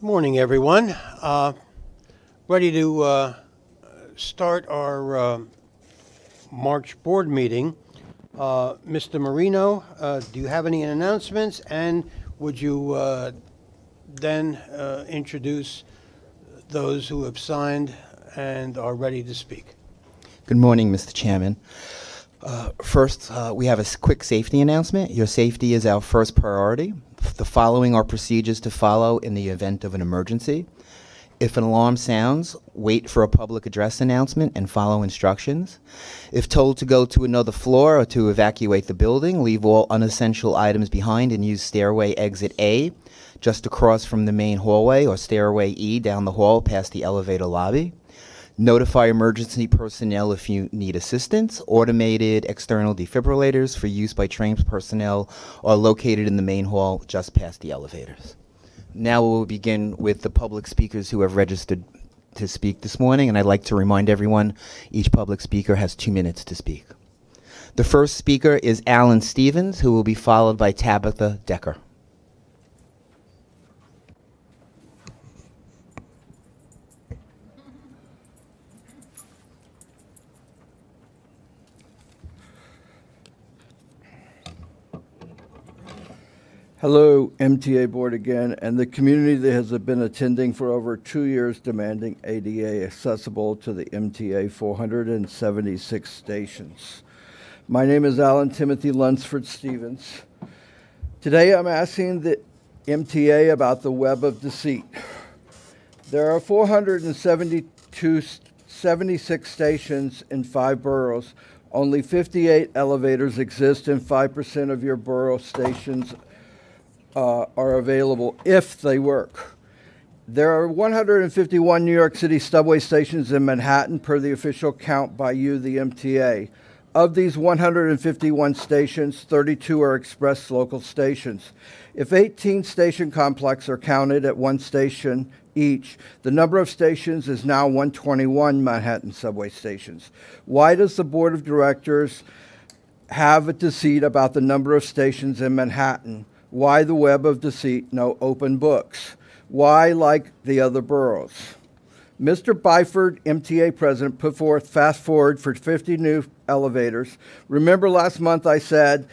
Morning, everyone. Ready to start our March board meeting. Mr. Marino, do you have any announcements? And would you then introduce those who have signed and are ready to speak? Good morning, Mr. Chairman. First, we have a quick safety announcement. Your safety is our first priority. The following are procedures to follow in the event of an emergency. If an alarm sounds, wait for a public address announcement and follow instructions. If told to go to another floor or to evacuate the building, leave all unessential items behind and use stairway exit A, just across from the main hallway, or stairway E down the hall past the elevator lobby. Notify emergency personnel if you need assistance. Automated external defibrillators for use by trained personnel are located in the main hall just past the elevators. Now we'll begin with the public speakers who have registered to speak this morning, and I'd like to remind everyone each public speaker has 2 minutes to speak. The first speaker is Alan Stevens, who will be followed by Tabitha Decker. Hello, MTA Board again, and the community that has been attending for over 2 years demanding ADA accessible to the MTA 476 stations. My name is Alan Timothy Lunsford Stevens. Today I'm asking the MTA about the web of deceit. There are 476 stations in 5 boroughs. Only 58 elevators exist and 5% of your borough stations are available if they work. There are 151 New York City subway stations in Manhattan per the official count by you, the MTA. Of these 151 stations, 32 are express local stations. If 18 station complexes are counted at 1 station each, the number of stations is now 121 Manhattan subway stations. Why does the Board of Directors have a deceit about the number of stations in Manhattan? Why the web of deceit, no open books? Why like the other boroughs? Mr. Byford, MTA president, put forth fast forward for 50 new elevators. Remember last month I said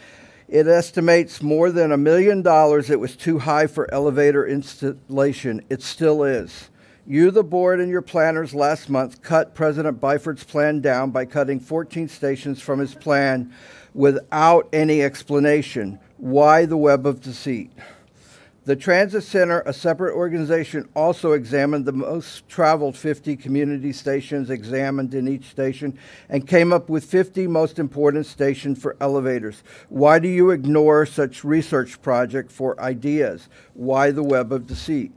it estimates more than $1 million. It was too high for elevator installation. It still is. You, the board, and your planners last month cut President Byford's plan down by cutting 14 stations from his plan without any explanation. Why the web of deceit? The Transit Center, a separate organization, also examined the most traveled 50 community stations examined in each station and came up with 50 most important stations for elevators. Why do you ignore such research project for ideas? Why the web of deceit?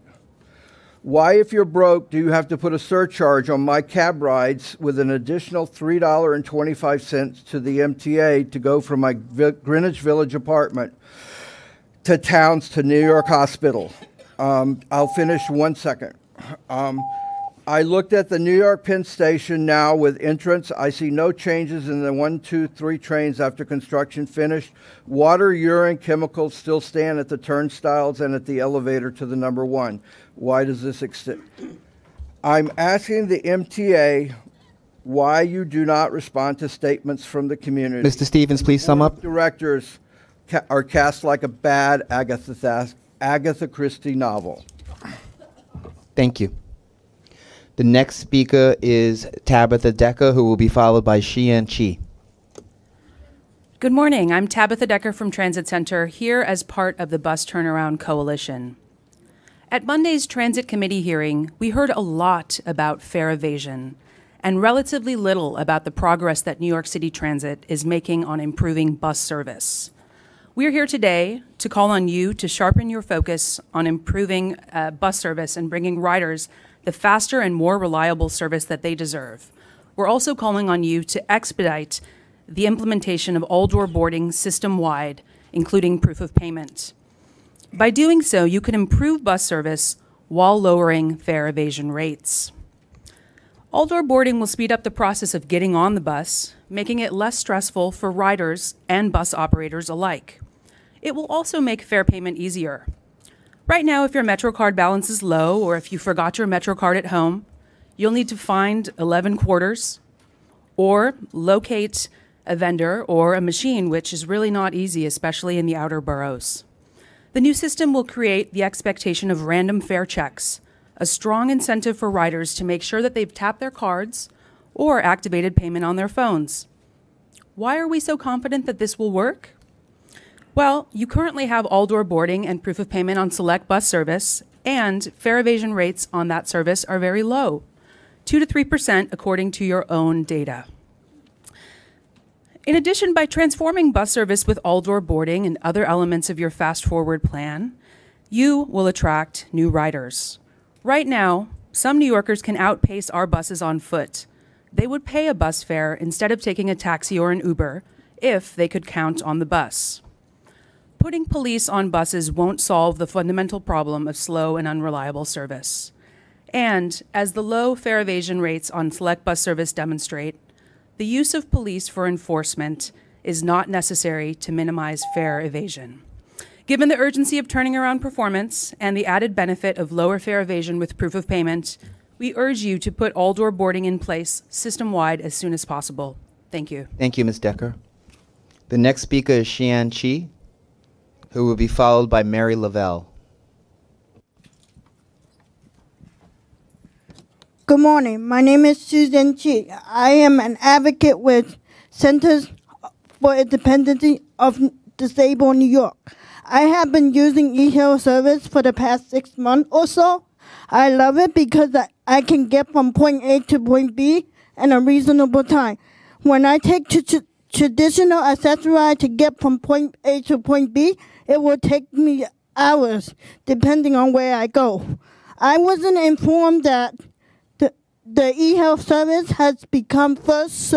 Why, if you're broke, do you have to put a surcharge on my cab rides with an additional $3.25 to the MTA to go from my Greenwich Village apartment to Towns to New York Hospital? I'll finish 1 second. I looked at the New York Penn Station now with entrance. I see no changes in the 1, 2, 3 trains after construction finished. Water, urine, chemicals still stand at the turnstiles and at the elevator to the number 1. Why does this extend? I'm asking the MTA why you do not respond to statements from the community. Mr. Stevens, please sum up. Directors are cast like a bad Agatha Christie novel. Thank you. The next speaker is Tabitha Decker, who will be followed by Xian Chi. Good morning. I'm Tabitha Decker from Transit Center, here as part of the Bus Turnaround Coalition. At Monday's Transit Committee hearing, we heard a lot about fare evasion and relatively little about the progress that New York City Transit is making on improving bus service. We're here today to call on you to sharpen your focus on improving bus service and bringing riders the faster and more reliable service that they deserve. We're also calling on you to expedite the implementation of all-door boarding system-wide, including proof of payment. By doing so, you can improve bus service while lowering fare evasion rates. All-door boarding will speed up the process of getting on the bus, making it less stressful for riders and bus operators alike. It will also make fare payment easier. Right now, if your MetroCard balance is low or if you forgot your MetroCard at home, you'll need to find 11 quarters or locate a vendor or a machine, which is really not easy, especially in the outer boroughs. The new system will create the expectation of random fare checks, a strong incentive for riders to make sure that they've tapped their cards or activated payment on their phones. Why are we so confident that this will work? Well, you currently have all-door boarding and proof of payment on select bus service, and fare evasion rates on that service are very low, 2 to 3% according to your own data. In addition, by transforming bus service with all-door boarding and other elements of your Fast Forward plan, you will attract new riders. Right now, some New Yorkers can outpace our buses on foot. They would pay a bus fare instead of taking a taxi or an Uber if they could count on the bus. Putting police on buses won't solve the fundamental problem of slow and unreliable service. And as the low fare evasion rates on select bus service demonstrate, the use of police for enforcement is not necessary to minimize fare evasion. Given the urgency of turning around performance and the added benefit of lower fare evasion with proof of payment, we urge you to put all-door boarding in place system-wide as soon as possible. Thank you. Thank you, Ms. Decker. The next speaker is Xian Chi, who will be followed by Mary Lavelle. Good morning. My name is Susan Chi. I am an advocate with Centers for Independence of Disabled New York. I have been using e-health service for the past 6 months or so. I love it because I can get from point A to point B in a reasonable time. When I take traditional accessory to get from point A to point B, it will take me hours, depending on where I go. I wasn't informed that the e-health service has become first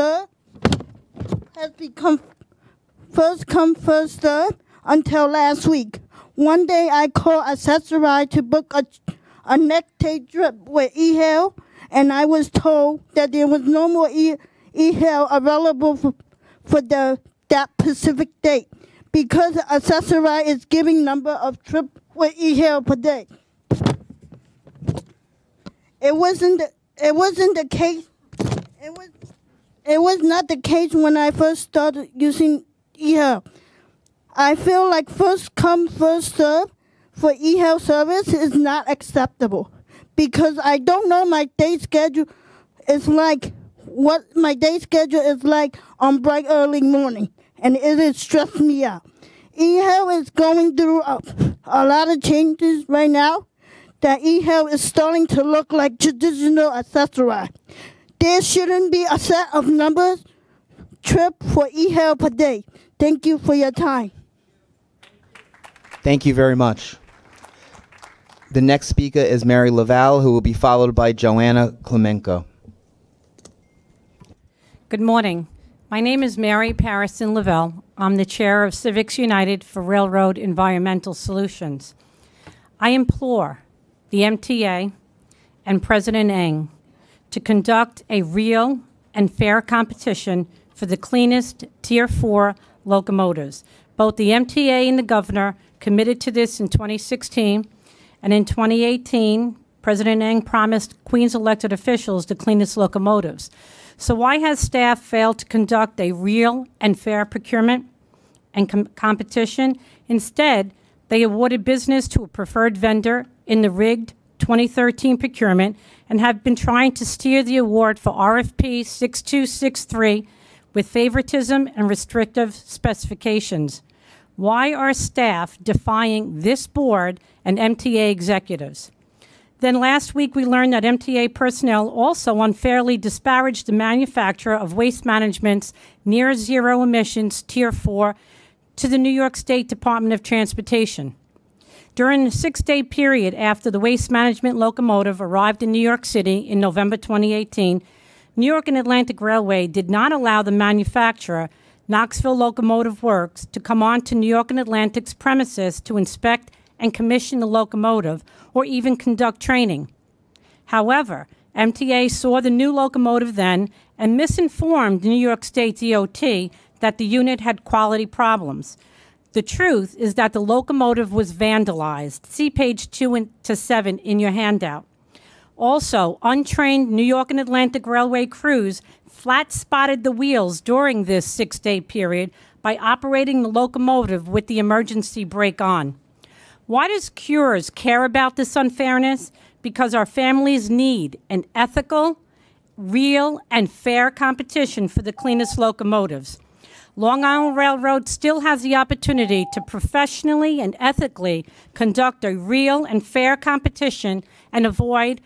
come, first served until last week. One day I called Accessory to book a necktie trip with e-health, and I was told that there was no more e-health available for that specific date because Accessory is giving number of trips with e-health per day. It wasn't the case. It was not the case when I first started using e-health. I feel like first come, first serve for e-health service is not acceptable because I don't know my day schedule is like, what my day schedule is like on bright early morning, and it is stressing me out. E-health is going through a lot of changes right now. That e-health is starting to look like traditional accessory. There shouldn't be a set of numbers trip for e-health per day. Thank you for your time. Thank you very much. The next speaker is Mary Lavelle, who will be followed by Joanna Klemenko. Good morning. My name is Mary Parison Lavelle. I'm the chair of Civics United for Railroad Environmental Solutions. I implore the MTA and President Ng to conduct a real and fair competition for the cleanest Tier 4 locomotives. Both the MTA and the governor committed to this in 2016, and in 2018, President Ng promised Queens elected officials the cleanest locomotives. So why has staff failed to conduct a real and fair procurement and competition? Instead, they awarded business to a preferred vendor in the rigged 2013 procurement and have been trying to steer the award for RFP 6263 with favoritism and restrictive specifications. Why are staff defying this board and MTA executives? Then last week we learned that MTA personnel also unfairly disparaged the manufacturer of Waste Management's near zero emissions Tier 4 to the New York State Department of Transportation. During the 6-day period after the Waste Management locomotive arrived in New York City in November 2018, New York and Atlantic Railway did not allow the manufacturer, Knoxville Locomotive Works, to come on to New York and Atlantic's premises to inspect and commission the locomotive or even conduct training. However, MTA saw the new locomotive then and misinformed New York State DOT that the unit had quality problems. The truth is that the locomotive was vandalized. See page 2 to 7 in your handout. Also, untrained New York and Atlantic Railway crews flat-spotted the wheels during this 6-day period by operating the locomotive with the emergency brake on. Why does Cures care about this unfairness? Because our families need an ethical, real, and fair competition for the cleanest locomotives. Long Island Railroad still has the opportunity to professionally and ethically conduct a real and fair competition and avoid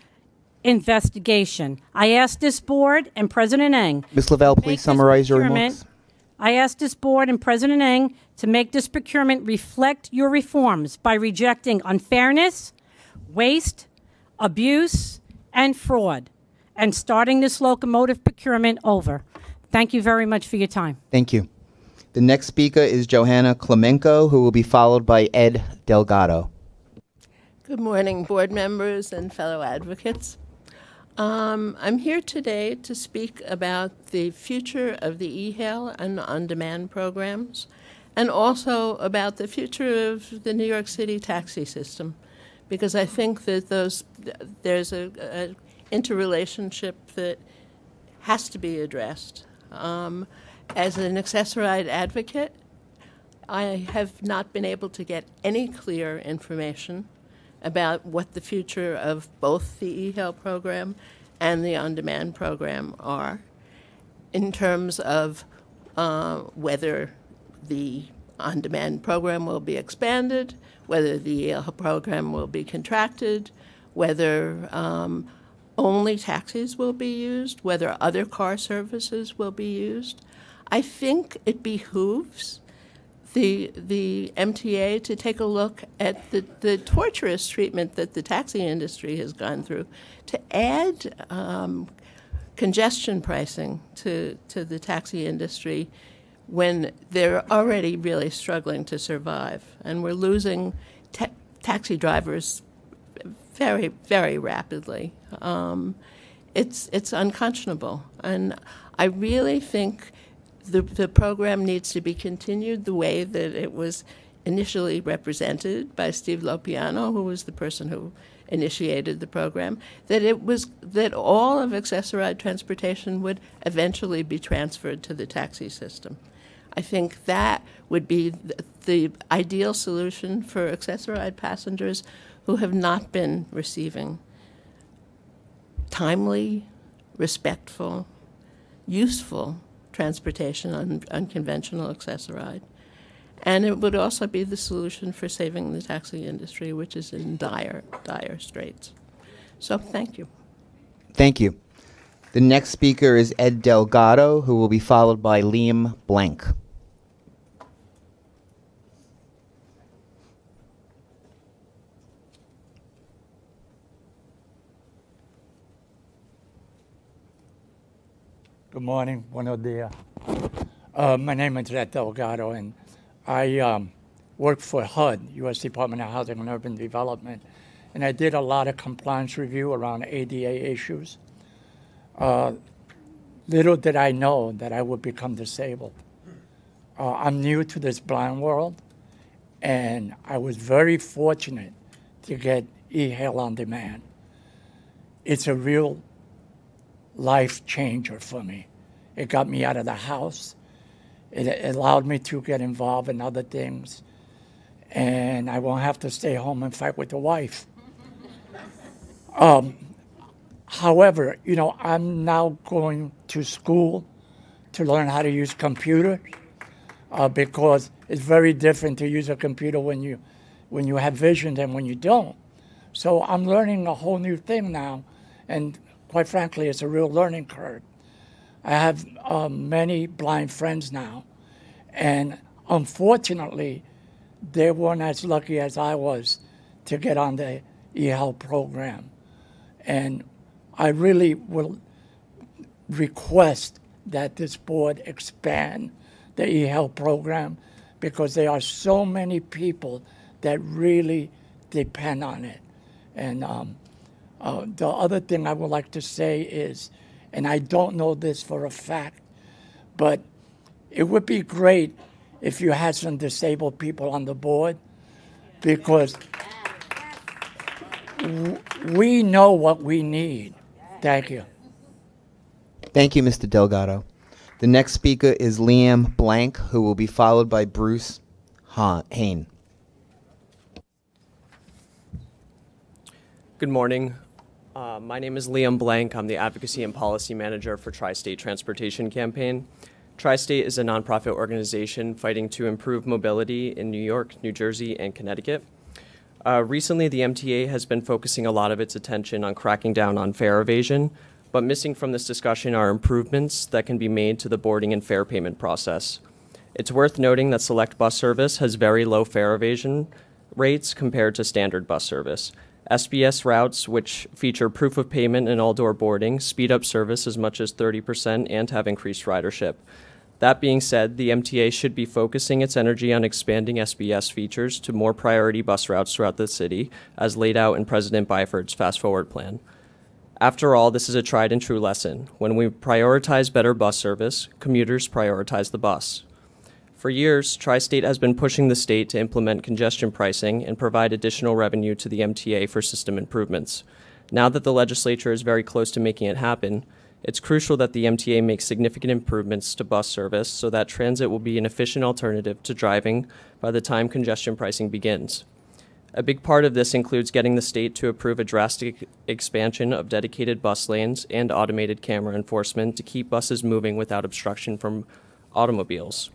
investigation. I ask this board and President Eng. Ms. Lavelle, please summarize your remarks. I ask this board and President Eng to make this procurement reflect your reforms by rejecting unfairness, waste, abuse, and fraud, and starting this locomotive procurement over. Thank you very much for your time. Thank you. The next speaker is Johanna Klemenko, who will be followed by Ed Delgado. Good morning, board members and fellow advocates. I'm here today to speak about the future of the e-hail and on-demand programs, and also about the future of the New York City taxi system, because I think that there's an interrelationship that has to be addressed. As an accessoride advocate, I have not been able to get any clear information about what the future of both the e-hail program and the on-demand program are, in terms of whether the on-demand program will be expanded, whether the e-hail program will be contracted, whether only taxis will be used, whether other car services will be used. I think it behooves the MTA to take a look at the torturous treatment that the taxi industry has gone through, to add congestion pricing to the taxi industry when they're already really struggling to survive. And we're losing taxi drivers very, very rapidly. It's unconscionable. And I really think the program needs to be continued the way that it was initially represented by Steve Lopiano, who was the person who initiated the program, that all of accessoride transportation would eventually be transferred to the taxi system. I think that would be the ideal solution for accessoride passengers who have not been receiving timely, respectful, useful transportation on unconventional accessoride. And it would also be the solution for saving the taxi industry, which is in dire, dire straits. So thank you. Thank you. The next speaker is Ed Delgado, who will be followed by Liam Blank. Good morning, buenos dias. My name is Ed Delgado, and I work for HUD, U.S. Department of Housing and Urban Development, and I did a lot of compliance review around ADA issues. Little did I know that I would become disabled. I'm new to this blind world, and I was very fortunate to get e-hail on demand. It's a real life changer for me. It got me out of the house. It allowed me to get involved in other things, and I won't have to stay home and fight with the wife. However, you know, I'm now going to school to learn how to use computers because it's very different to use a computer when you have vision than when you don't. So I'm learning a whole new thing now, and quite frankly, it's a real learning curve. I have many blind friends now, and unfortunately, they weren't as lucky as I was to get on the e-hail program. And I really will request that this board expand the e-hail program because there are so many people that really depend on it. And the other thing I would like to say is, and I don't know this for a fact, but it would be great if you had some disabled people on the board, because we know what we need. Thank you. Thank you, Mr. Delgado. The next speaker is Liam Blank, who will be followed by Bruce Hain. Good morning. My name is Liam Blank. I'm the Advocacy and Policy Manager for Tri-State Transportation Campaign. Tri-State is a nonprofit organization fighting to improve mobility in New York, New Jersey, and Connecticut. Recently, the MTA has been focusing a lot of its attention on cracking down on fare evasion, but missing from this discussion are improvements that can be made to the boarding and fare payment process. It's worth noting that select bus service has very low fare evasion rates compared to standard bus service. SBS routes, which feature proof of payment and all-door boarding, speed up service as much as 30% and have increased ridership. That being said, the MTA should be focusing its energy on expanding SBS features to more priority bus routes throughout the city, as laid out in President Byford's Fast Forward plan. After all, this is a tried and true lesson. When we prioritize better bus service, commuters prioritize the bus. For years, Tri-State has been pushing the state to implement congestion pricing and provide additional revenue to the MTA for system improvements. Now that the legislature is very close to making it happen, it's crucial that the MTA makes significant improvements to bus service so that transit will be an efficient alternative to driving by the time congestion pricing begins. A big part of this includes getting the state to approve a drastic expansion of dedicated bus lanes and automated camera enforcement to keep buses moving without obstruction from automobiles.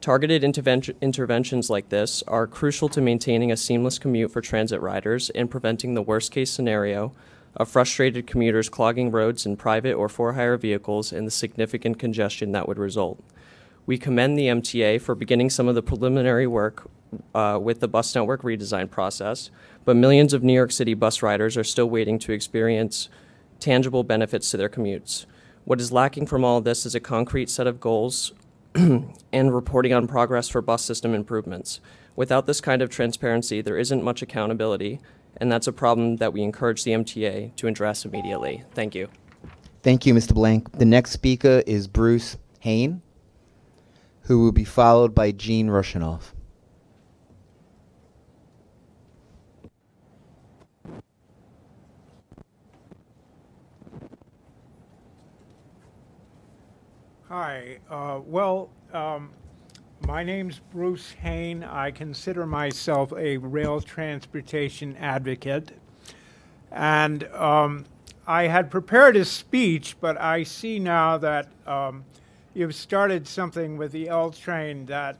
Targeted interventions like this are crucial to maintaining a seamless commute for transit riders and preventing the worst-case scenario of frustrated commuters clogging roads in private or for-hire vehicles and the significant congestion that would result. We commend the MTA for beginning some of the preliminary work with the bus network redesign process, but millions of New York City bus riders are still waiting to experience tangible benefits to their commutes. What is lacking from all of this is a concrete set of goals and reporting on progress for bus system improvements. Without this kind of transparency, there isn't much accountability, and that's a problem that we encourage the MTA to address immediately. Thank you. Thank you, Mr. Blank. The next speaker is Bruce Hain, who will be followed by Gene Rushinoff. Hi. My name's Bruce Hain. I consider myself a rail transportation advocate. And I had prepared a speech, but I see now that you've started something with the L train that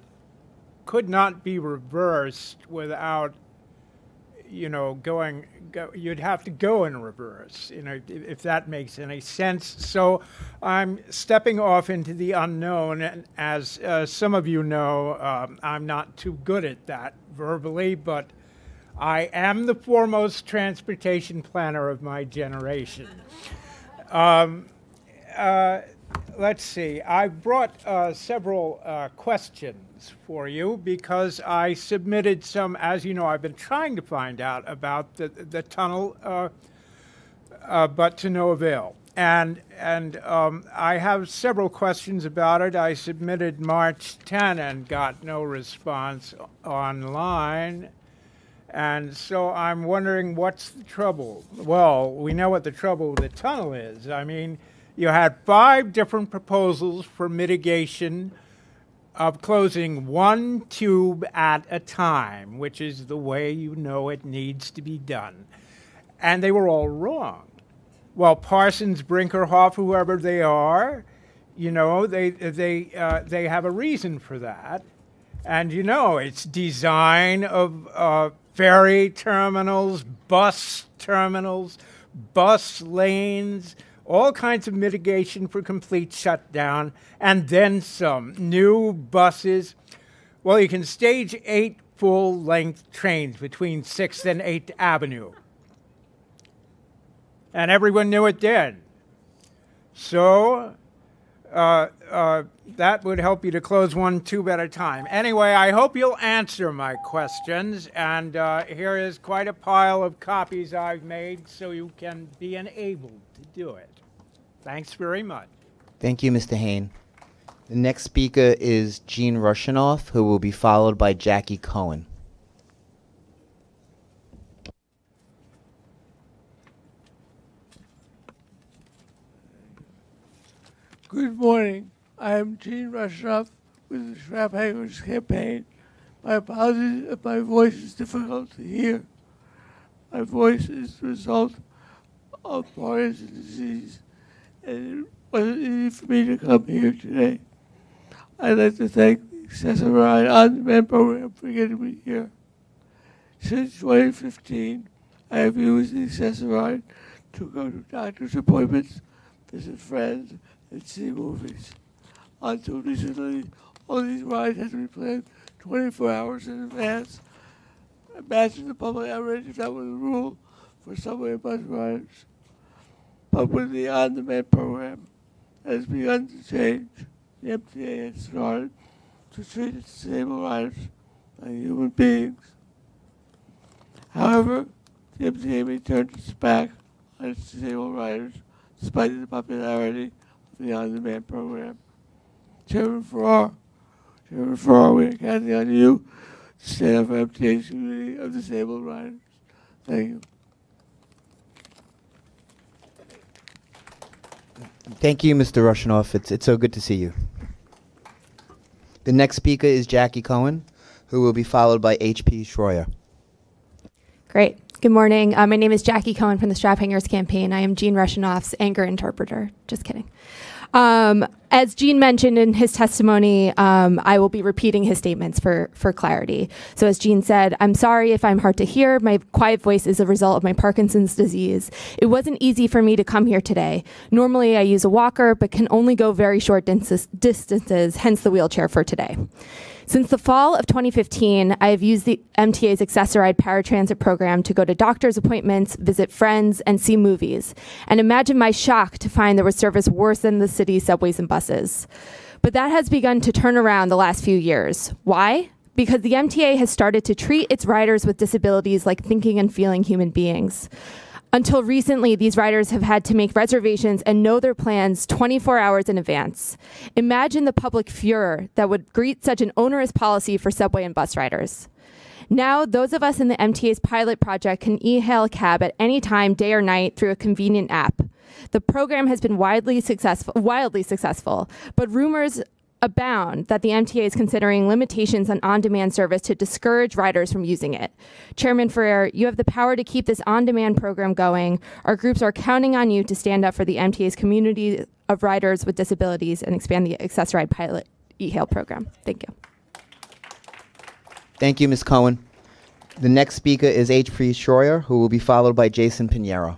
could not be reversed without, you'd have to go in reverse, if that makes any sense. So I'm stepping off into the unknown, and as some of you know, I'm not too good at that verbally, but I am the foremost transportation planner of my generation. Let's see, I brought several questions for you because I submitted some, as you know, I've been trying to find out about the tunnel, but to no avail. And I have several questions about it. I submitted March 10 and got no response online. And so I'm wondering, what's the trouble? Well, we know what the trouble with the tunnel is. I mean, you had 5 different proposals for mitigation of closing one tube at a time, which is the way it needs to be done. And they were all wrong. Well, Parsons, Brinkerhoff, whoever they are, they have a reason for that. And it's design of ferry terminals, bus lanes, all kinds of mitigation for complete shutdown, and then some. New buses. Well, you can stage 8 full-length trains between 6th and 8th Avenue. And everyone knew it then. So that would help you to close one tube at a time. Anyway, I hope you'll answer my questions. And here is quite a pile of copies I've made so you can be enabled to do it. Thanks very much. Thank you, Mr. Hain. The next speaker is Gene Rushinoff, who will be followed by Jackie Cohen. Good morning. I am Gene Rushinoff with the Strap Hangers Campaign. My apologies if my voice is difficult to hear. My voice is the result of Parkinson's disease, and it wasn't easy for me to come here today. I'd like to thank the Accessoride On-Demand program for getting me here. Since 2015, I have used the Accessoride to go to doctor's appointments, visit friends, and see movies. Until recently, all these rides had to be planned 24 hours in advance. Imagine the public outrage if that was a rule for subway and bus riders. But with the on-demand program that has begun to change, the MTA has started to treat its disabled riders like human beings. However, the MTA may turn its back on its disabled riders despite the popularity of the on-demand program. Chairman Farrar, we are counting on you to stand up for MTA's community of disabled riders. Thank you. Thank you, Mr. Rushinoff. It's so good to see you. The next speaker is Jackie Cohen, who will be followed by H.P. Schroyer. Great. Good morning. My name is Jackie Cohen from the Strap Hangers Campaign. I am Gene Rushinoff's anger interpreter. Just kidding. As Gene mentioned in his testimony, I will be repeating his statements for clarity. So as Gene said, I'm sorry if I'm hard to hear. My quiet voice is a result of my Parkinson's disease. It wasn't easy for me to come here today. Normally I use a walker, but can only go very short distances, hence the wheelchair for today. Since the fall of 2015, I have used the MTA's Accessoride paratransit program to go to doctor's appointments, visit friends, and see movies. And imagine my shock to find there was service worse than the city's subways and buses. But that has begun to turn around the last few years. Why? Because the MTA has started to treat its riders with disabilities like thinking and feeling human beings. Until recently, these riders have had to make reservations and know their plans 24 hours in advance. Imagine the public furor that would greet such an onerous policy for subway and bus riders. Now, those of us in the MTA's pilot project can e-hail a cab at any time, day or night, through a convenient app. The program has been wildly successful, but rumors abound that the MTA is considering limitations on on-demand service to discourage riders from using it. Chairman Ferrer, you have the power to keep this on-demand program going. Our groups are counting on you to stand up for the MTA's community of riders with disabilities and expand the Accessoride pilot e-hail program. Thank you. Thank you, Ms. Cohen. The next speaker is H.P. Schroyer, who will be followed by Jason Pinheiro.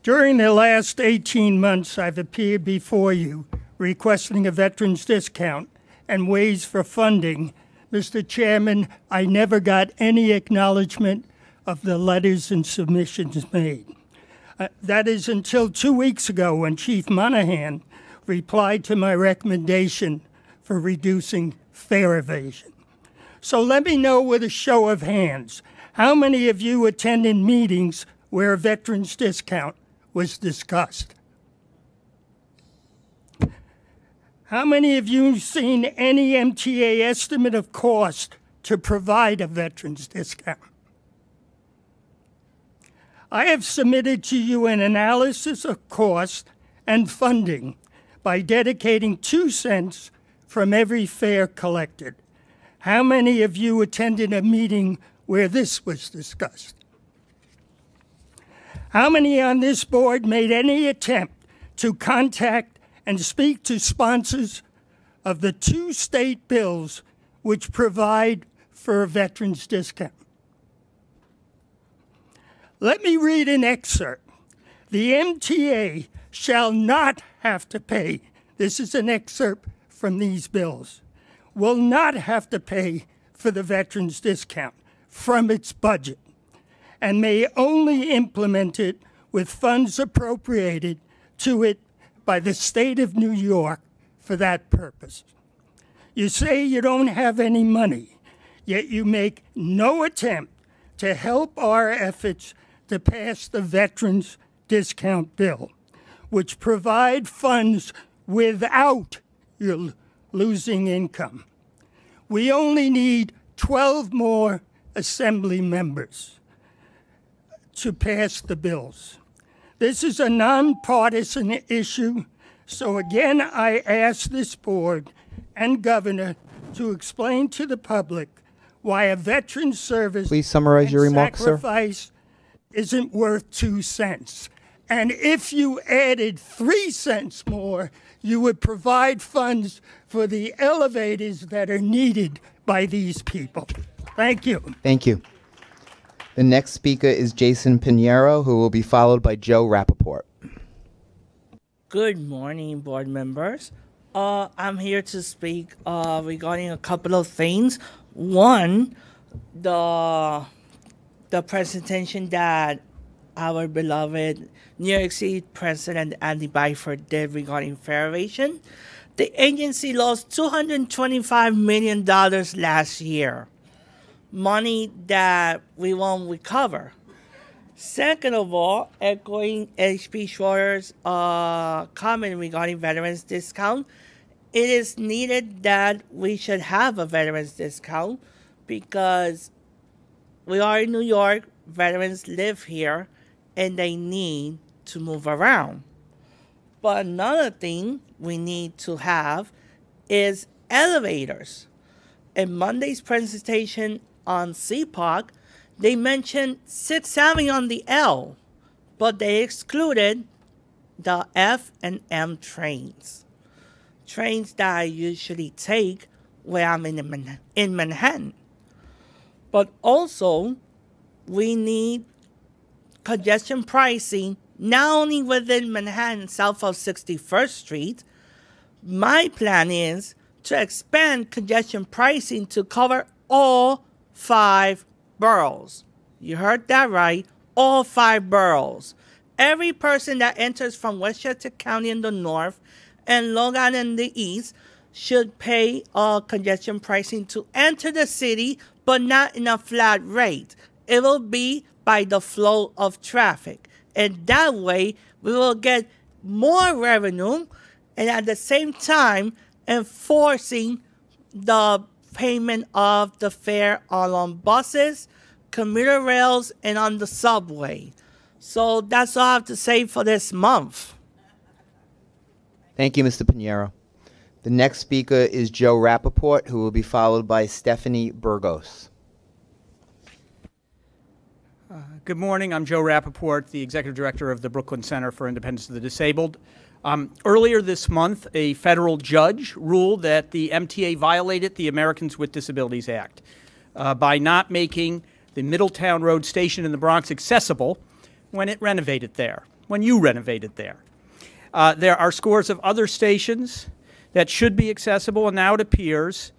During the last 18 months, I've appeared before you requesting a veterans discount and ways for funding. Mr. Chairman, I never got any acknowledgement of the letters and submissions made. That is until 2 weeks ago when Chief Monahan replied to my recommendation for reducing fare evasion. So let me know with a show of hands, how many of you attended meetings where a veterans discount was discussed? How many of you have seen any MTA estimate of cost to provide a veterans discount? I have submitted to you an analysis of cost and funding by dedicating 2 cents from every fare collected. How many of you attended a meeting where this was discussed? How many on this board made any attempt to contact and speak to sponsors of the 2 state bills which provide for a veterans discount? Let me read an excerpt. The MTA shall not have to pay, this is an excerpt from these bills, will not have to pay for the veterans discount from its budget and may only implement it with funds appropriated to it by the state of New York for that purpose. You say you don't have any money, yet you make no attempt to help our efforts to pass the Veterans Discount Bill, which provide funds without you're losing income. We only need 12 more assembly members to pass the bills. This is a nonpartisan issue, so again, I ask this board and governor to explain to the public why a veteran service Please summarize your remarks, sir. sacrifice isn't worth 2 cents. And if you added 3 cents more, you would provide funds for the elevators that are needed by these people. Thank you. Thank you. The next speaker is Jason Pinheiro, who will be followed by Joe Rappaport. Good morning, board members. I'm here to speak regarding a couple of things. One, the presentation that our beloved New York City President Andy Byford did regarding fare evasion. The agency lost $225 million last year, money that we won't recover. Second of all, echoing H.P. Schroeder's comment regarding veterans discount, it is needed that we should have a veterans discount because we are in New York, veterans live here, and they need to move around. But another thing we need to have is elevators. In Monday's presentation on CPOC, they mentioned 6th Avenue on the L, but they excluded the F and M trains. Trains that I usually take when I'm in Manhattan. But also, we need congestion pricing not only within Manhattan south of 61st Street. My plan is to expand congestion pricing to cover all 5 boroughs. You heard that right, all 5 boroughs. Every person that enters from Westchester County in the north and Long Island in the east should pay congestion pricing to enter the city, but not in a flat rate. It will be by the flow of traffic. And that way, we will get more revenue and at the same time enforcing the payment of the fare on buses, commuter rails, and on the subway. So that's all I have to say for this month. Thank you, Mr. Pinheiro. The next speaker is Joe Rappaport, who will be followed by Stephanie Burgos. Good morning. I'm Joe Rappaport, the Executive Director of the Brooklyn Center for Independence of the Disabled. Earlier this month, a federal judge ruled that the MTA violated the Americans with Disabilities Act by not making the Middletown Road station in the Bronx accessible when it renovated there, when you renovated there. There are scores of other stations that should be accessible, and now it appears,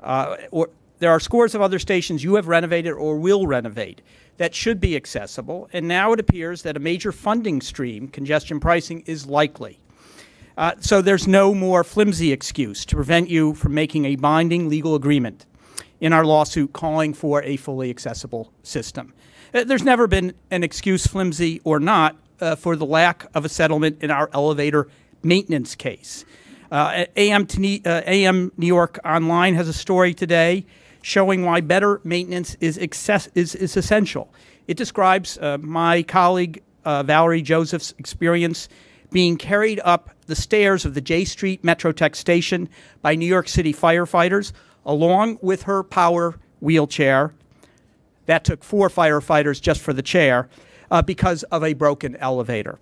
there are scores of other stations you have renovated or will renovate that should be accessible, and now it appears that a major funding stream, congestion pricing, is likely. So there's no more flimsy excuse to prevent you from making a binding legal agreement in our lawsuit calling for a fully accessible system. There's never been an excuse, flimsy or not, for the lack of a settlement in our elevator maintenance case. AM New York Online has a story today showing why better maintenance is essential. It describes my colleague Valerie Joseph's experience being carried up the stairs of the J Street Metrotech station by New York City firefighters, along with her power wheelchair. That took 4 firefighters just for the chair because of a broken elevator.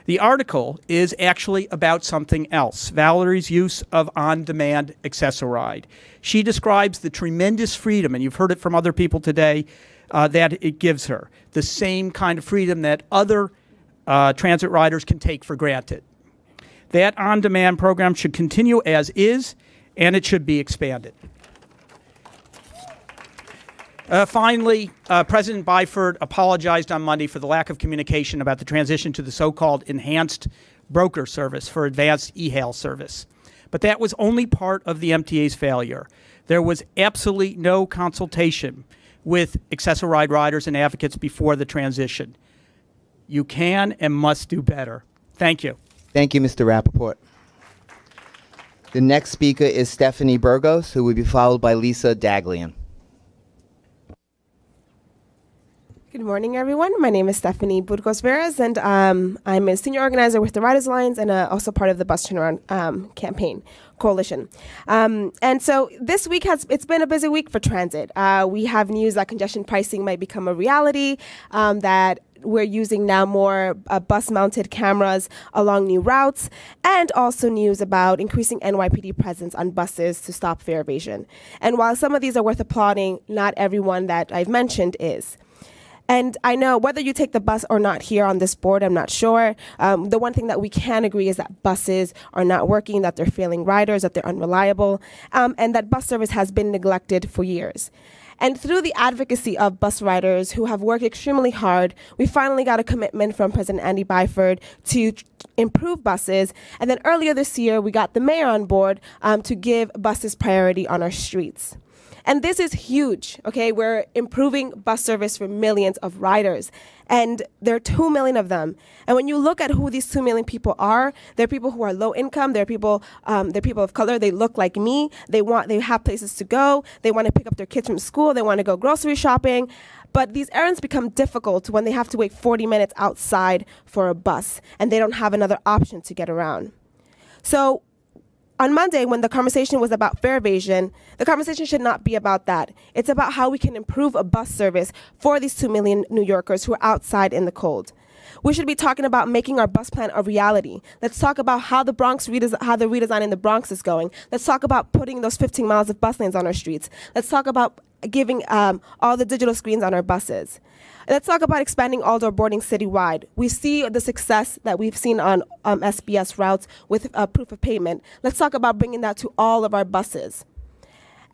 The article is actually about something else, Valerie's use of on-demand Access-a-Ride. She describes the tremendous freedom, and you've heard it from other people today, that it gives her. The same kind of freedom that other transit riders can take for granted. That on-demand program should continue as is, and it should be expanded. Finally, President Byford apologized on Monday for the lack of communication about the transition to the so-called enhanced broker service for advanced e-hail service. But that was only part of the MTA's failure. There was absolutely no consultation with Access-a-Ride riders and advocates before the transition. You can and must do better. Thank you. Thank you, Mr. Rappaport. The next speaker is Stephanie Burgos, who will be followed by Lisa Daglian. Good morning, everyone. My name is Stephanie Burgos Veras, and I'm a senior organizer with the Riders Alliance and also part of the Bus Turnaround campaign coalition. And so this week it's been a busy week for transit. We have news that congestion pricing might become a reality, that we're using now more bus-mounted cameras along new routes, and also news about increasing NYPD presence on buses to stop fare evasion. And while some of these are worth applauding, not everyone that I've mentioned is. And I know whether you take the bus or not here on this board, I'm not sure. The one thing that we can agree is that buses are not working, that they're failing riders, that they're unreliable, and that bus service has been neglected for years. And through the advocacy of bus riders who have worked extremely hard, we finally got a commitment from President Andy Byford to improve buses. And then earlier this year, we got the mayor on board to give buses priority on our streets. And this is huge, okay? We're improving bus service for millions of riders, and there are 2 million of them. And when you look at who these 2 million people are, they're people who are low income, they're people of color, they look like me, they have places to go, they want to pick up their kids from school, they want to go grocery shopping. But these errands become difficult when they have to wait 40 minutes outside for a bus, and they don't have another option to get around. So on Monday, when the conversation was about fare evasion, the conversation should not be about that. It's about how we can improve a bus service for these 2 million New Yorkers who are outside in the cold. We should be talking about making our bus plan a reality. Let's talk about how the redesign in the Bronx is going. Let's talk about putting those 15 miles of bus lanes on our streets. Let's talk about giving all the digital screens on our buses. Let's talk about expanding all-door boarding citywide. We see the success that we've seen on SBS routes with proof of payment. Let's talk about bringing that to all of our buses.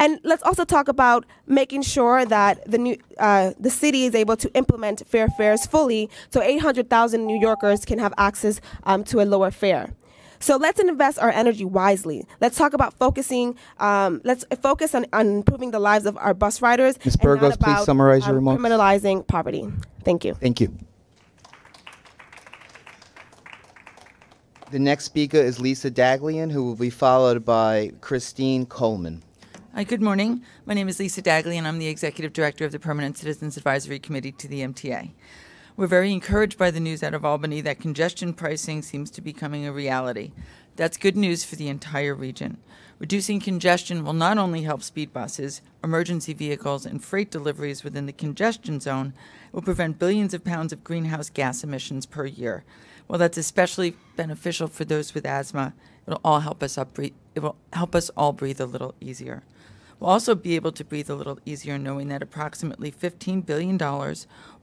And let's also talk about making sure that the city is able to implement fair fares fully so 800,000 New Yorkers can have access to a lower fare. So let's invest our energy wisely. Let's talk about let's focus on improving the lives of our bus riders. Ms. Burgos, please summarize your remarks. Criminalizing poverty. Thank you. Thank you. The next speaker is Lisa Daglian, who will be followed by Christine Coleman. Hi, good morning. My name is Lisa Daglian. I'm the Executive Director of the Permanent Citizens Advisory Committee to the MTA. We're very encouraged by the news out of Albany that congestion pricing seems to be becoming a reality. That's good news for the entire region. Reducing congestion will not only help speed buses, emergency vehicles, and freight deliveries within the congestion zone, it will prevent billions of pounds of greenhouse gas emissions per year. While that's especially beneficial for those with asthma, it will help us all breathe a little easier. We'll also be able to breathe a little easier knowing that approximately $15 billion,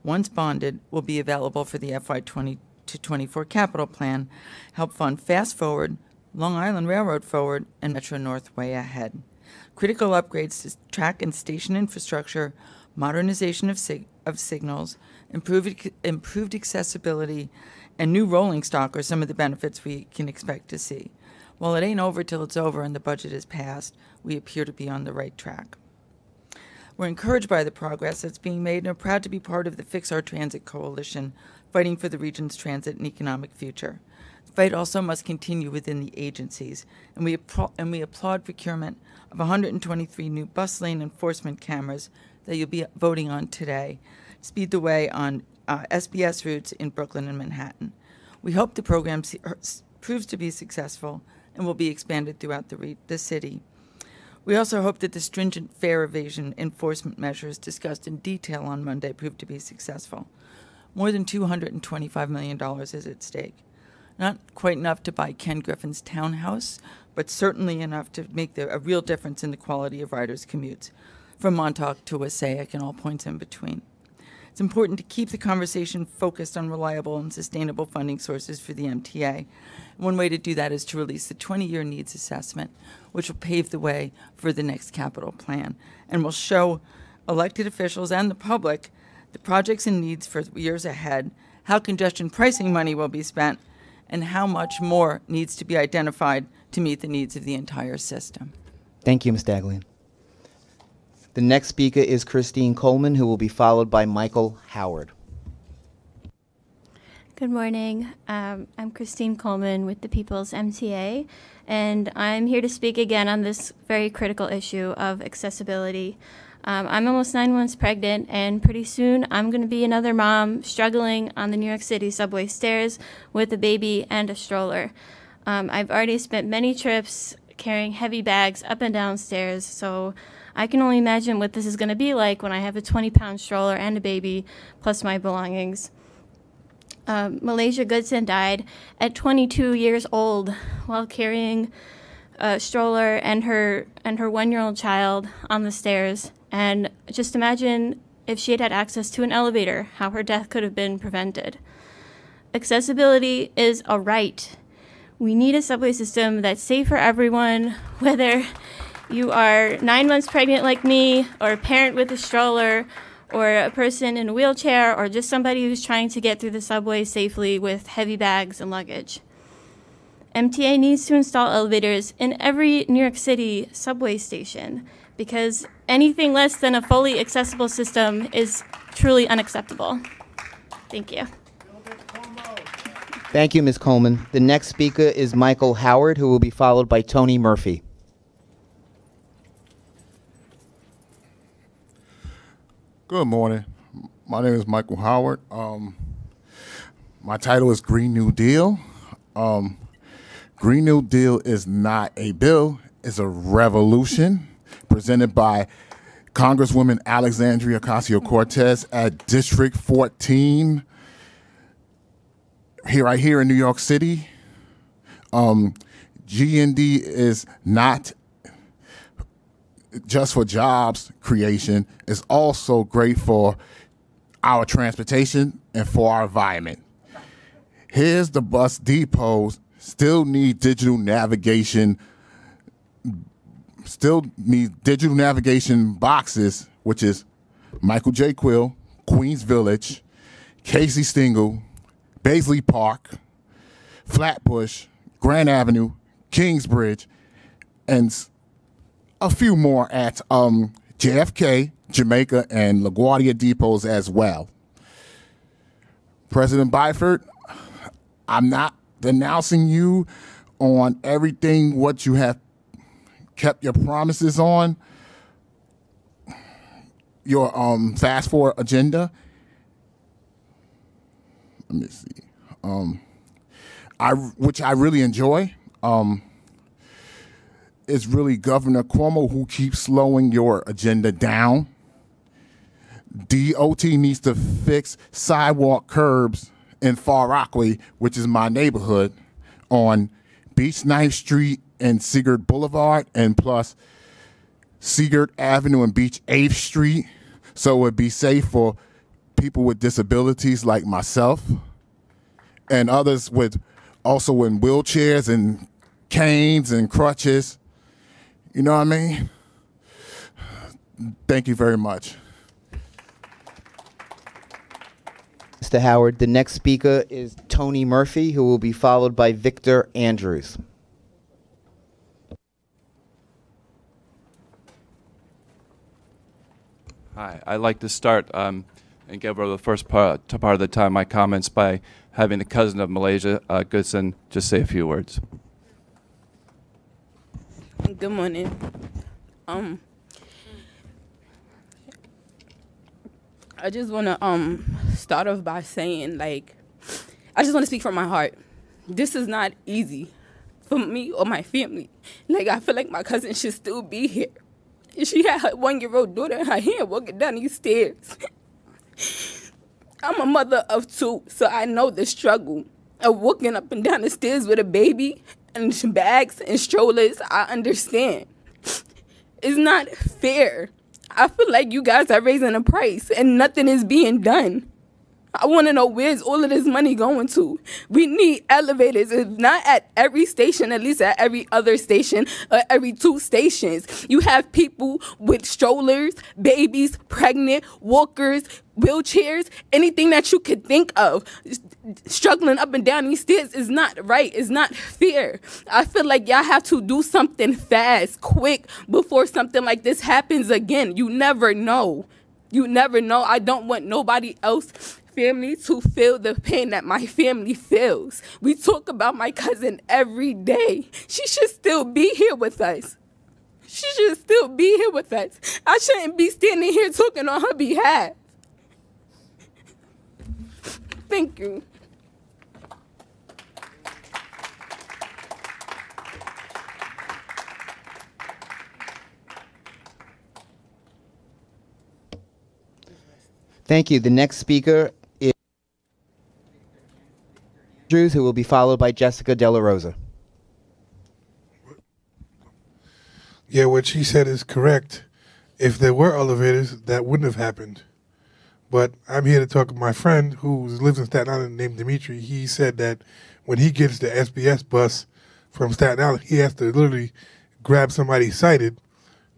once bonded, will be available for the FY20 to 24 capital plan, help fund Fast Forward, Long Island Railroad Forward, and Metro North Way Ahead. Critical upgrades to track and station infrastructure, modernization of signals, improved accessibility, and new rolling stock are some of the benefits we can expect to see. While it ain't over till it's over and the budget is passed, we appear to be on the right track. We're encouraged by the progress that's being made and are proud to be part of the Fix Our Transit Coalition, fighting for the region's transit and economic future. The fight also must continue within the agencies, and we applaud procurement of 123 new bus lane enforcement cameras that you'll be voting on today, to speed the way on SBS routes in Brooklyn and Manhattan. We hope the program proves to be successful and will be expanded throughout the city. We also hope that the stringent fare evasion enforcement measures discussed in detail on Monday prove to be successful. More than $225 million is at stake. Not quite enough to buy Ken Griffin's townhouse, but certainly enough to make a real difference in the quality of riders' commutes, from Montauk to Wassaic and all points in between. It's important to keep the conversation focused on reliable and sustainable funding sources for the MTA. One way to do that is to release the 20-year needs assessment, which will pave the way for the next capital plan and will show elected officials and the public the projects and needs for years ahead, how congestion pricing money will be spent, and how much more needs to be identified to meet the needs of the entire system. Thank you, Ms. Daglian. The next speaker is Christine Coleman, who will be followed by Michael Howard. Good morning. I'm Christine Coleman with the People's MTA, and I'm here to speak again on this very critical issue of accessibility. I'm almost 9 months pregnant, and pretty soon I'm going to be another mom struggling on the New York City subway stairs with a baby and a stroller. I've already spent many trips carrying heavy bags up and down stairs, so I can only imagine what this is going to be like when I have a 20-pound stroller and a baby, plus my belongings. Malaysia Goodson died at 22 years old while carrying a stroller and her 1-year-old child on the stairs. And just imagine if she had had access to an elevator, how her death could have been prevented. Accessibility is a right. We need a subway system that's safe for everyone, whether you are 9 months pregnant like me, or a parent with a stroller, or a person in a wheelchair, or just somebody who's trying to get through the subway safely with heavy bags and luggage. MTA needs to install elevators in every New York City subway station, because anything less than a fully accessible system is truly unacceptable. Thank you. Thank you, Ms. Coleman. The next speaker is Michael Howard, who will be followed by Tony Murphy. Good morning. My name is Michael Howard. My title is Green New Deal. Green New Deal is not a bill, it's a revolution presented by Congresswoman Alexandria Ocasio-Cortez at District 14 right here in New York City. G&D is not just for jobs creation, is also great for our transportation and for our environment. Here's the bus depots still need digital navigation boxes, which is Michael J. Quill, Queens Village, Casey Stengel, Baisley Park, Flatbush, Grand Avenue, Kingsbridge, and a few more at JFK, Jamaica, and LaGuardia depots as well. President Byford, I'm not denouncing you on everything what you have kept your promises on, your fast forward agenda. Let me see. Which I really enjoy. It's really Governor Cuomo who keeps slowing your agenda down. DOT needs to fix sidewalk curbs in Far Rockaway, which is my neighborhood, on Beach 9th Street and Seagard Boulevard, and plus Seagard Avenue and Beach 8th Street, so it would be safe for people with disabilities like myself and others with also in wheelchairs and canes and crutches. You know what I mean? Thank you very much. Mr. Howard, the next speaker is Tony Murphy, who will be followed by Victor Andrews. Hi, I'd like to start and give over the first part of the time my comments by having the cousin of Malaysia Goodson just say a few words. Good morning. I just want to start off by saying, like, I just want to speak from my heart. This is not easy for me or my family. Like, I feel like my cousin should still be here. She had her 1-year-old daughter in her hand walking down these stairs. I'm a mother of 2, so I know the struggle of walking up and down the stairs with a baby and bags and strollers. I understand. It's not fair. I feel like you guys are raising the price and nothing is being done. I want to know where's all of this money going to. We need elevators, if not at every station, at least at every other station, or every 2 stations. You have people with strollers, babies, pregnant, walkers, wheelchairs, anything that you could think of. Struggling up and down these stairs is not right. It's not fair. I feel like y'all have to do something fast, quick, before something like this happens again. You never know. You never know. I don't want nobody else family to feel the pain that my family feels. We talk about my cousin every day. She should still be here with us. She should still be here with us. I shouldn't be standing here talking on her behalf. Thank you. Thank you. The next speaker is Andrews, who will be followed by Jessica De La Rosa. Yeah, what she said is correct. If there were elevators, that wouldn't have happened. But I'm here to talk to my friend who lives in Staten Island named Dimitri. He said that when he gets the SBS bus from Staten Island, he has to literally grab somebody sighted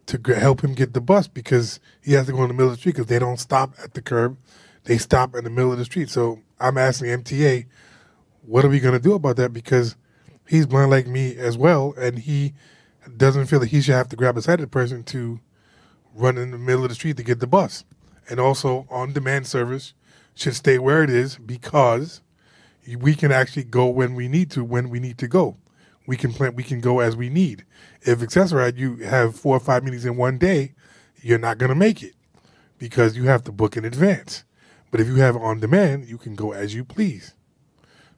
to help him get the bus because he has to go in the middle of the street because they don't stop at the curb. They stop in the middle of the street. So I'm asking MTA, what are we going to do about that? Because he's blind like me as well, and he doesn't feel that he should have to grab a sighted person to run in the middle of the street to get the bus. And also, on-demand service should stay where it is because we can actually go when we need to go. We can go as we need. If Accessoride, you have 4 or 5 meetings in one day, you're not going to make it because you have to book in advance. But if you have on-demand, you can go as you please.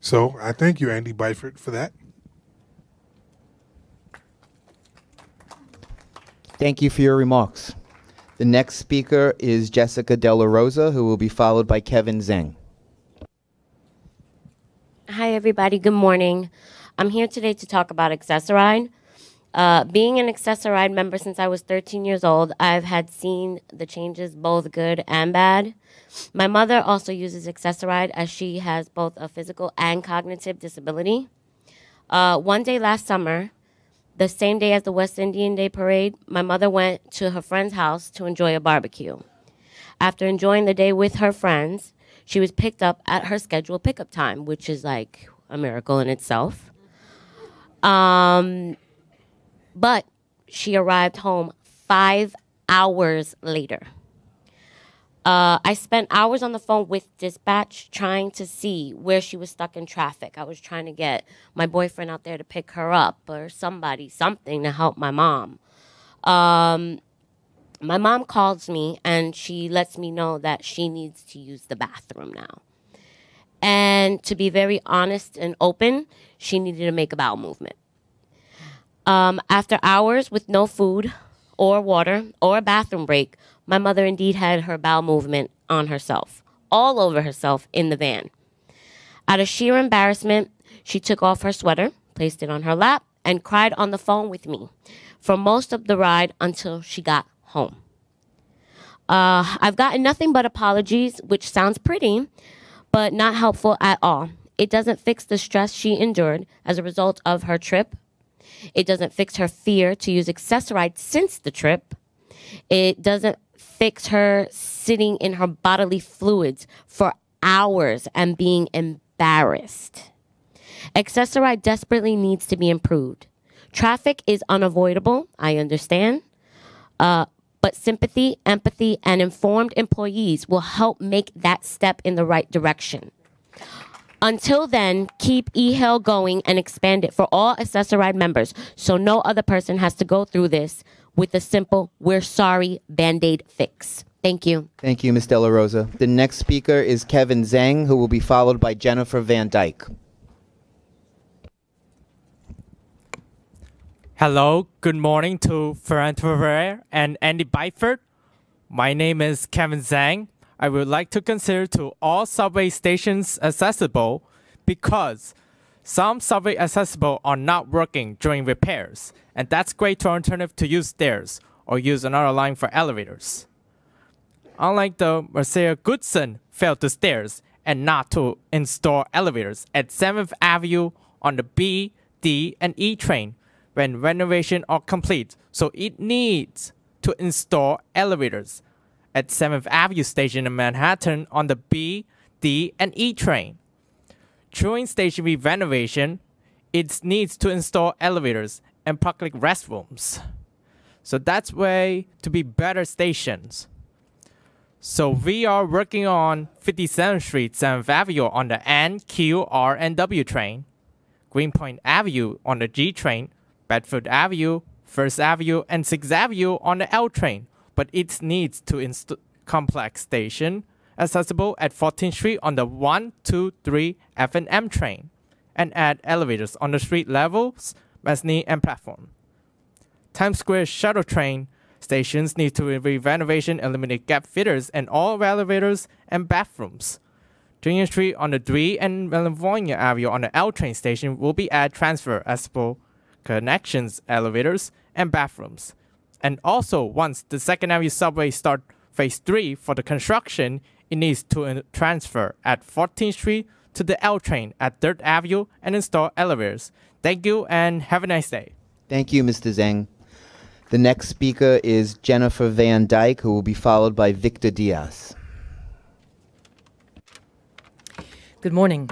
So I thank you, Andy Byford, for that. Thank you for your remarks. The next speaker is Jessica De La Rosa, who will be followed by Kevin Zhang. Hi, everybody. Good morning. I'm here today to talk about Accessoride. Being an Accessoride member since I was 13 years old, I've had seen the changes, both good and bad. My mother also uses Accessoride as she has both a physical and cognitive disability. One day last summer, the same day as the West Indian Day Parade, my mother went to her friend's house to enjoy a barbecue. After enjoying the day with her friends, she was picked up at her scheduled pickup time, which is like a miracle in itself. But she arrived home 5 hours later. I spent hours on the phone with dispatch trying to see where she was stuck in traffic. I was trying to get my boyfriend out there to pick her up or something to help my mom. My mom calls me and she lets me know that she needs to use the bathroom now. And to be very honest and open, she needed to make a bowel movement. After hours with no food or water or a bathroom break, my mother indeed had her bowel movement on herself, all over herself in the van. Out of sheer embarrassment, she took off her sweater, placed it on her lap, and cried on the phone with me for most of the ride until she got home. I've gotten nothing but apologies, which sounds pretty, but not helpful at all. It doesn't fix the stress she endured as a result of her trip. It doesn't fix her fear to use Accessoride since the trip. It doesn't fix her sitting in her bodily fluids for hours and being embarrassed. Accessoride desperately needs to be improved. Traffic is unavoidable, I understand, but sympathy, empathy, and informed employees will help make that step in the right direction. Until then, keep eHail going and expand it for all Accessoride members so no other person has to go through this with a simple, we're sorry, Band-Aid fix. Thank you. Thank you, Ms. De La Rosa. The next speaker is Kevin Zhang, who will be followed by Jennifer Van Dyke. Hello, good morning to Ferrand Rivera and Andy Byford. My name is Kevin Zhang. I would like to consider to all subway stations accessible because some subway accessible are not working during repairs, and that's great to alternative to use stairs or use another line for elevators. Unlike the Marcia Goodson failed the stairs and not to install elevators at 7th Avenue on the B, D, and E train when renovation are complete, so it needs to install elevators at 7th Avenue station in Manhattan on the B, D, and E train. During station renovation, it needs to install elevators and public restrooms. So that's way to be better stations. So we are working on 57th Street, 7th Avenue on the N, Q, R, and W train, Greenpoint Avenue on the G train, Bedford Avenue, 1st Avenue, and 6th Avenue on the L train. But it needs to complex station accessible at 14th Street on the 1, 2, 3, F and M train, and add elevators on the street levels, mezzanine, and platform. Times Square shuttle train stations need to be renovation, eliminate gap fitters, and all elevators and bathrooms. Union Street on the 3 and California Avenue on the L train station will be add transfer accessible connections, elevators, and bathrooms. And also, once the 2nd Avenue subway start phase 3 for the construction, it needs to transfer at 14th Street to the L train at 3rd Avenue and install elevators. Thank you and have a nice day. Thank you, Mr. Zhang. The next speaker is Jennifer Van Dyke, who will be followed by Victor Diaz. Good morning.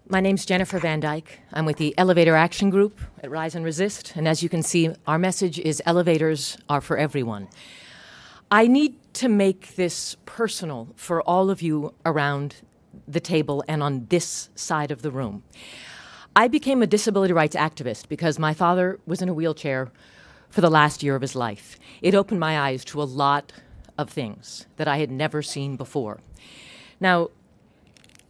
My name's Jennifer Van Dyke. I'm with the Elevator Action Group at Rise and Resist, and as you can see, our message is elevators are for everyone. I need to make this personal for all of you around the table and on this side of the room. I became a disability rights activist because my father was in a wheelchair for the last year of his life. It opened my eyes to a lot of things that I had never seen before. Now,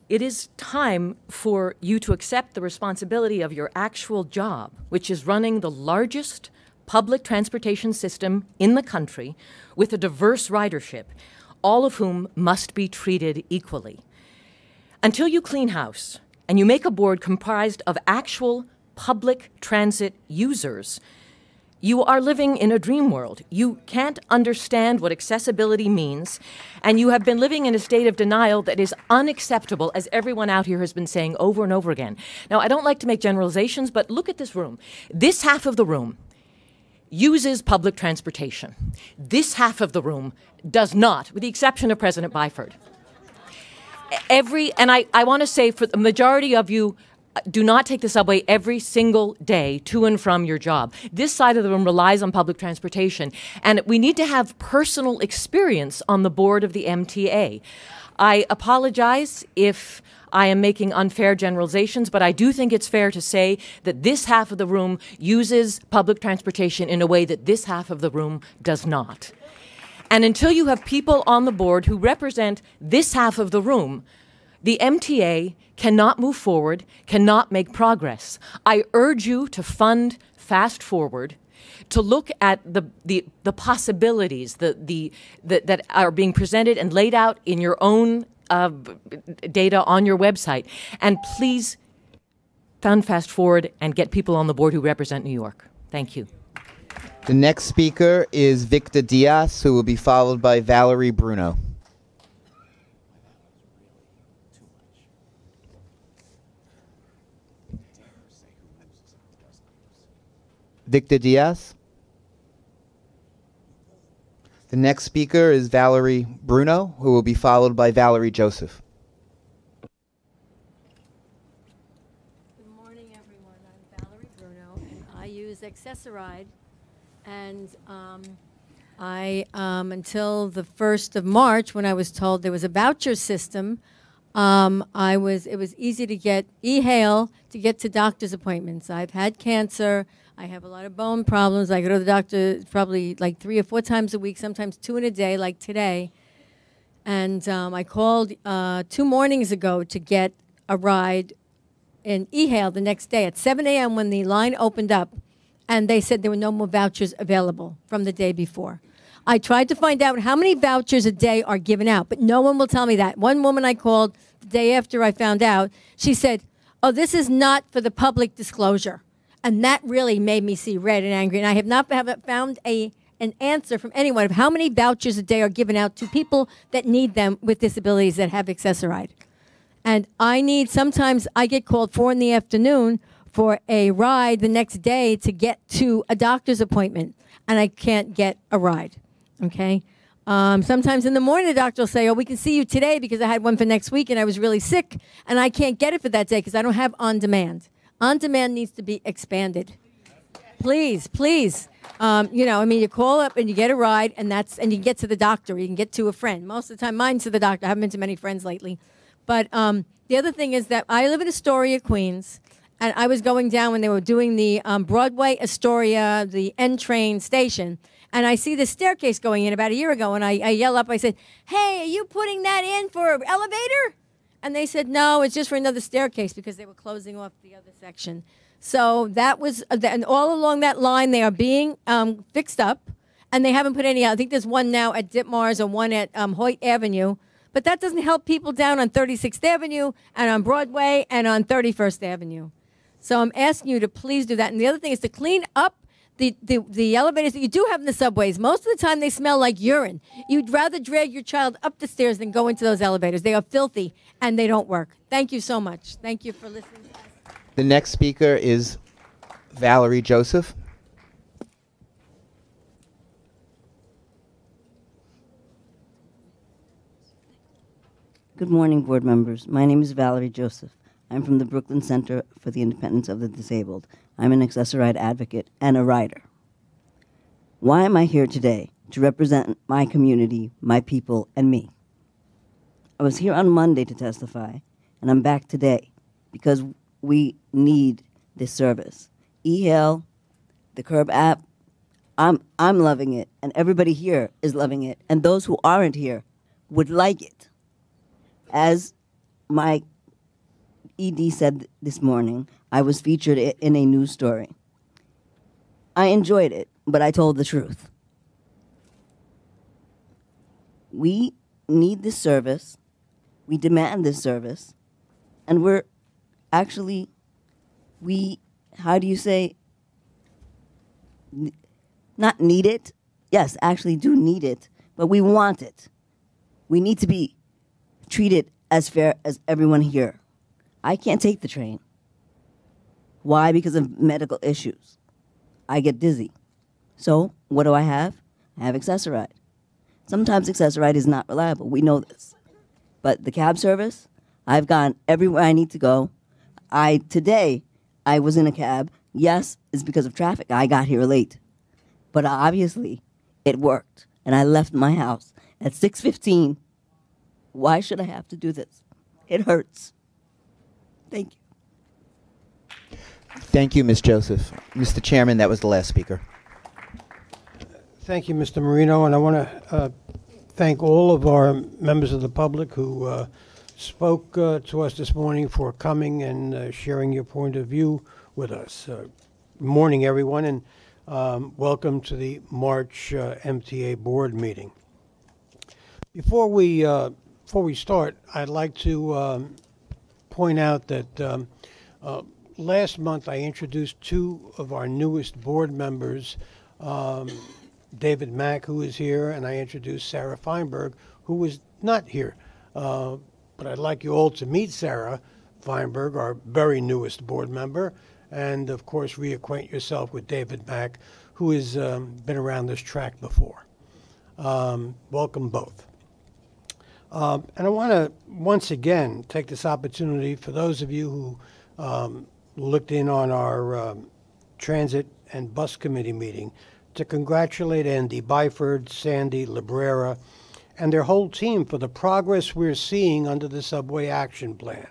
it is time for you to accept the responsibility of your actual job, which is running the largest public transportation system in the country with a diverse ridership, all of whom must be treated equally. Until you clean house and you make a board comprised of actual public transit users, you are living in a dream world. You can't understand what accessibility means, and you have been living in a state of denial that is unacceptable, as everyone out here has been saying over and over again. Now, I don't like to make generalizations, but look at this room. This half of the room uses public transportation. This half of the room does not, with the exception of President Byford. I want to say for the majority of you, do not take the subway every single day to and from your job. This side of the room relies on public transportation, and we need to have personal experience on the board of the MTA. I apologize if I am making unfair generalizations, but I do think it's fair to say that this half of the room uses public transportation in a way that this half of the room does not. And until you have people on the board who represent this half of the room, the MTA cannot move forward, cannot make progress. I urge you to fund Fast Forward, to look at the possibilities that are being presented and laid out in your own data on your website. And please fund Fast Forward and get people on the board who represent New York. Thank you. The next speaker is Victor Diaz, who will be followed by Valerie Bruno. Victor Diaz. The next speaker is Valerie Bruno, who will be followed by Valerie Joseph. Good morning, everyone. I'm Valerie Bruno, and I use Accessoride. And until the 1st of March, when I was told there was a voucher system, it was easy to get e-hail to get to doctor's appointments. I've had cancer. I have a lot of bone problems. I go to the doctor probably like 3 or 4 times a week, sometimes 2 in a day, like today. And I called 2 mornings ago to get a ride in e-hail the next day at 7 a.m. when the line opened up, and they said there were no more vouchers available from the day before. I tried to find out how many vouchers a day are given out, but no one will tell me that. One woman I called the day after I found out, she said, "Oh, this is not for the public disclosure." And that really made me see red and angry. And I have not found an answer from anyone of how many vouchers a day are given out to people that need them with disabilities that have Accessoride. And sometimes I get called 4 in the afternoon for a ride the next day to get to a doctor's appointment, and I can't get a ride, okay? Sometimes in the morning, the doctor will say, "Oh, we can see you today because I had one for next week and I was really sick, and I can't get it for that day because I don't have on-demand." On-demand needs to be expanded. Please, please. You know, I mean, you call up and you get a ride, and you can get to the doctor, you can get to a friend. Most of the time, mine's to the doctor. I haven't been to many friends lately. But the other thing is that I live in Astoria, Queens, and I was going down when they were doing the Broadway, Astoria, the N train station, and I see this staircase going in about a year ago, and I yell up, I said, "Hey, are you putting that in for an elevator?" And they said, "No, it's just for another staircase," because they were closing off the other section. So that was, and all along that line, they are being fixed up, and they haven't put any out. I think there's one now at Ditmars and one at Hoyt Avenue, but that doesn't help people down on 36th Avenue and on Broadway and on 31st Avenue. So I'm asking you to please do that. And the other thing is to clean up the elevators that you do have in the subways. Most of the time they smell like urine. You'd rather drag your child up the stairs than go into those elevators. They are filthy and they don't work. Thank you so much. Thank you for listening to us. The next speaker is Valerie Joseph. Good morning, board members. My name is Valerie Joseph. I'm from the Brooklyn Center for the Independence of the Disabled. I'm an accessoride advocate and a rider. Why am I here today? To represent my community, my people, and me. I was here on Monday to testify, and I'm back today because we need this service. eHail, the Curb app, I'm loving it, and everybody here is loving it, and those who aren't here would like it. As my ED said this morning, I was featured in a news story. I enjoyed it, but I told the truth. We need this service, we demand this service, and we're actually, how do you say, not need it? Yes, actually do need it, but we want it. We need to be treated as fair as everyone here. I can't take the train. Why? Because of medical issues. I get dizzy. So what do I have? I have Accessoride. Sometimes Accessoride is not reliable. We know this. But the cab service, I've gone everywhere I need to go. Today, I was in a cab. Yes, it's because of traffic. I got here late. But obviously, it worked. And I left my house at 6:15. Why should I have to do this? It hurts. Thank you. Thank you, Ms. Joseph. Mr. Chairman, that was the last speaker. Thank you, Mr. Marino, and I want to thank all of our members of the public who spoke to us this morning for coming and sharing your point of view with us. Good morning, everyone, and welcome to the March MTA Board meeting. Before we start, I'd like to point out that last month I introduced two of our newest board members, David Mack, who is here, and I introduced Sarah Feinberg, who was not here. But I'd like you all to meet Sarah Feinberg, our very newest board member, and of course reacquaint yourself with David Mack, who has been around this track before. Welcome both. And I want to once again take this opportunity for those of you who looked in on our Transit and Bus Committee meeting to congratulate Andy Byford, Sandy Librera, and their whole team for the progress we're seeing under the Subway Action Plan.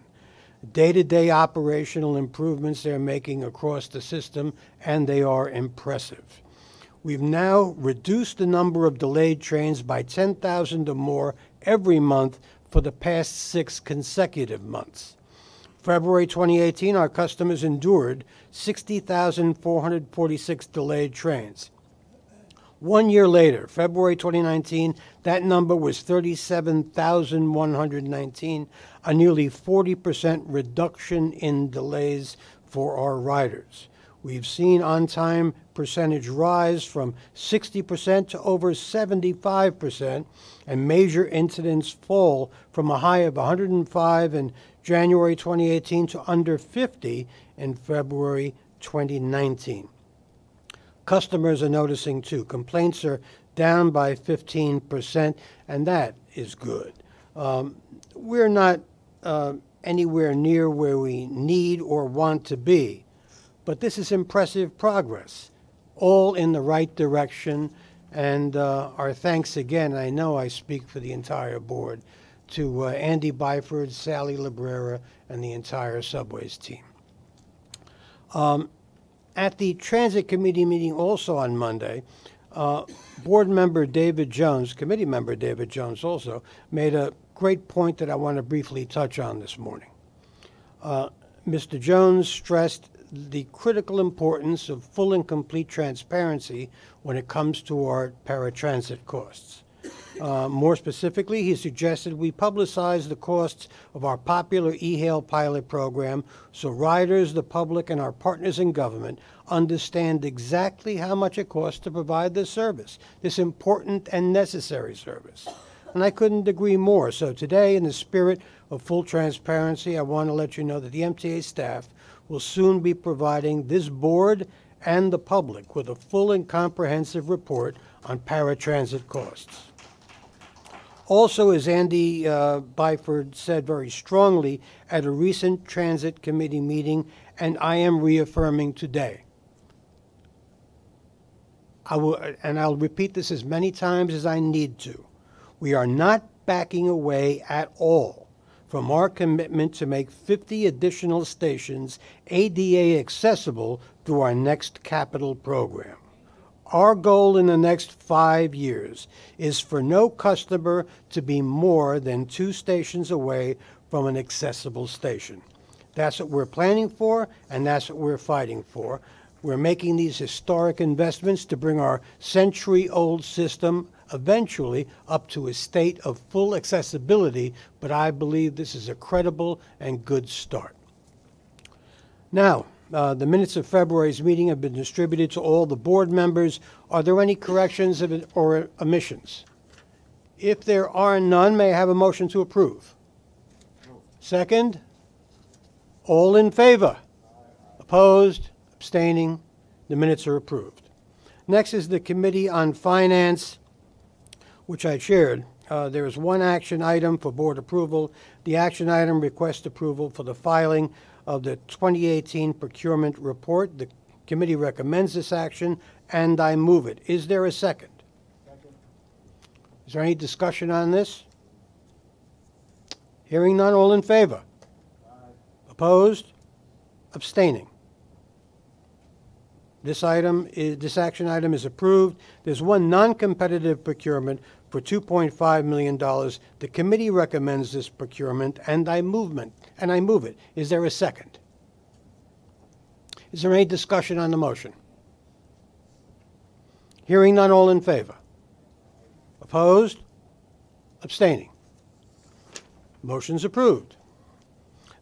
Day-to-day operational improvements they're making across the system, and they are impressive. We've now reduced the number of delayed trains by 10,000 or more every month for the past 6 consecutive months. February 2018, our customers endured 60,446 delayed trains. 1 year later, February 2019, that number was 37,119, a nearly 40% reduction in delays for our riders. We've seen on-time percentage rise from 60% to over 75%, and major incidents fall from a high of 105 in January 2018 to under 50 in February 2019. Customers are noticing too. Complaints are down by 15%, and that is good. We're not anywhere near where we need or want to be, but this is impressive progress. all in the right direction. And our thanks again, I know I speak for the entire board, to Andy Byford, Sally Librera, and the entire Subways team. At the Transit Committee meeting also on Monday, board member David Jones, committee member David Jones also, made a great point that I want to briefly touch on this morning. Mr. Jones stressed the critical importance of full and complete transparency when it comes to our paratransit costs. More specifically, he suggested we publicize the costs of our popular e-hail pilot program so riders, the public, and our partners in government understand exactly how much it costs to provide this service, this important and necessary service. And I couldn't agree more. So today, in the spirit of full transparency, I want to let you know that the MTA staff will soon be providing this board and the public with a full and comprehensive report on paratransit costs. Also, as Andy Byford said very strongly at a recent Transit Committee meeting, and I am reaffirming today, I'll repeat this as many times as I need to, we are not backing away at all from our commitment to make 50 additional stations ADA accessible through our next capital program. Our goal in the next 5 years is for no customer to be more than 2 stations away from an accessible station. That's what we're planning for, and that's what we're fighting for. We're making these historic investments to bring our century-old system eventually up to a state of full accessibility, but I believe this is a credible and good start. Now, the minutes of February's meeting have been distributed to all the board members. Are there any corrections or omissions? If there are none, may I have a motion to approve? Second? All in favor? Opposed? Abstaining? The minutes are approved. Next is the Committee on Finance, which I chaired. There is one action item for board approval. The action item requests approval for the filing of the 2018 procurement report. The committee recommends this action, and I move it. Is there a second? Second. Is there any discussion on this? Hearing none, all in favor? Aye. Opposed? Abstaining? This action item is approved. There's one non-competitive procurement for $2.5 million. The committee recommends this procurement, and I move it. Is there a second? Is there any discussion on the motion? Hearing none, all in favor? Opposed? Abstaining? Motion's approved.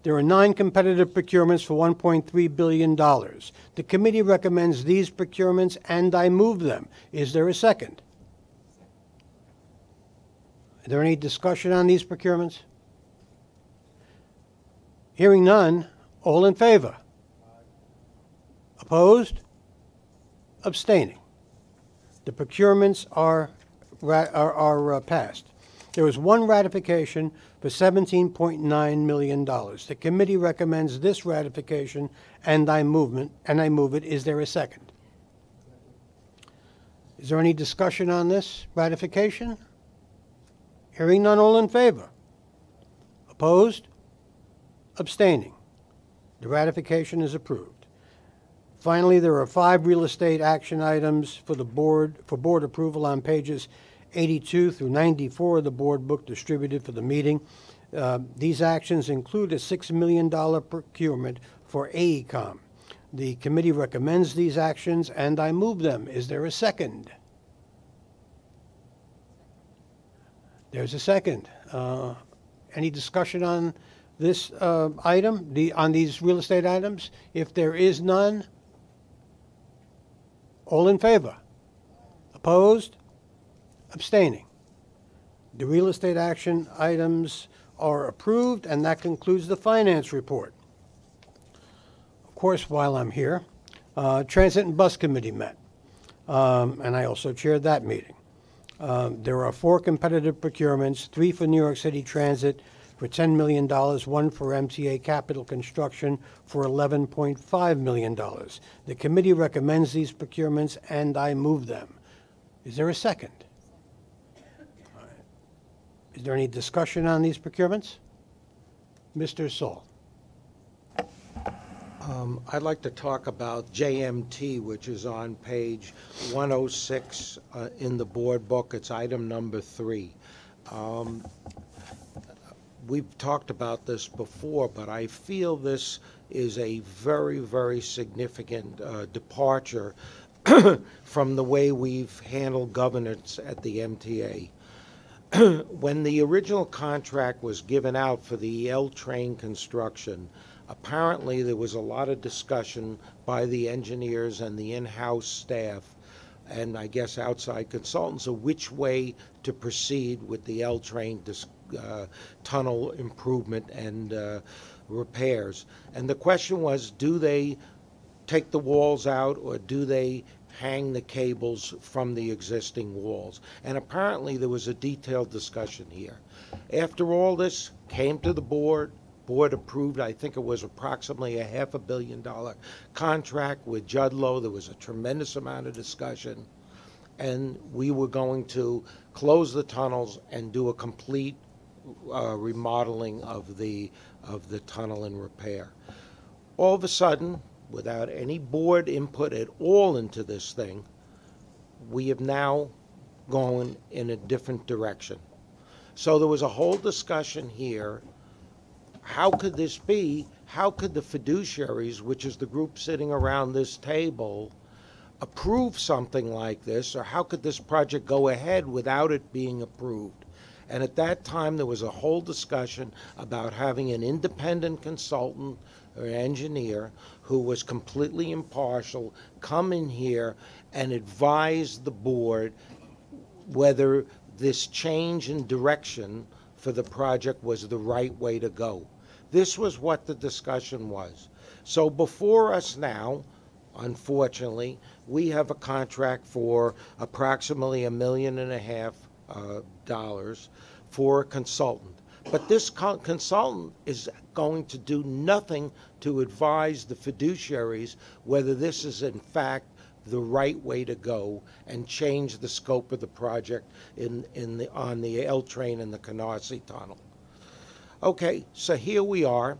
There are 9 competitive procurements for $1.3 billion. The committee recommends these procurements, and I move them. Is there a second? Is there any discussion on these procurements? Hearing none, all in favor? Opposed? Abstaining? The procurements are passed. There is one ratification for $17.9 million. The committee recommends this ratification, and I move it. Is there a second? Is there any discussion on this ratification? Hearing none, all in favor? Opposed? Abstaining? The ratification is approved. Finally, there are 5 real estate action items for board approval on pages 82 through 94 of the board book distributed for the meeting. These actions include a $6 million procurement for AECOM. The committee recommends these actions, and I move them. Is there a second? There's a second. Any discussion on this item, on these real estate items? If there is none, all in favor? Opposed? Abstaining? The real estate action items are approved, and that concludes the finance report. Of course, while I'm here, Transit and Bus Committee met, and I also chaired that meeting. There are 4 competitive procurements, 3 for New York City Transit, for $10 million, one for MTA Capital Construction for $11.5 million. The committee recommends these procurements, and I move them. Is there a second? All right. Is there any discussion on these procurements? Mr. Saul. I'd like to talk about JMT, which is on page 106 in the board book. It's item number 3. We've talked about this before, but I feel this is a very, very significant departure from the way we've handled governance at the MTA. When the original contract was given out for the L train construction, apparently there was a lot of discussion by the engineers and the in-house staff and I guess outside consultants of which way to proceed with the L train tunnel improvement and repairs. And the question was, do they take the walls out or do they hang the cables from the existing walls? And apparently there was a detailed discussion here. After all this came to the board approved, I think it was approximately a $500 million contract with Judlow. There was a tremendous amount of discussion, and we were going to close the tunnels and do a complete remodeling of the tunnel and repair. All of a sudden, without any board input at all into this thing, we have now gone in a different direction. So there was a whole discussion here. How could this be? How could the fiduciaries, which is the group sitting around this table, approve something like this? Or how could this project go ahead without it being approved? And at that time, there was a whole discussion about having an independent consultant or engineer who was completely impartial come in here and advise the board whether this change in direction for the project was the right way to go. This was what the discussion was. So before us now, unfortunately, we have a contract for approximately $1.5 million for a consultant. But this consultant is going to do nothing to advise the fiduciaries whether this is in fact the right way to go and change the scope of the project on the L train and the Canarsie Tunnel. Okay, so here we are.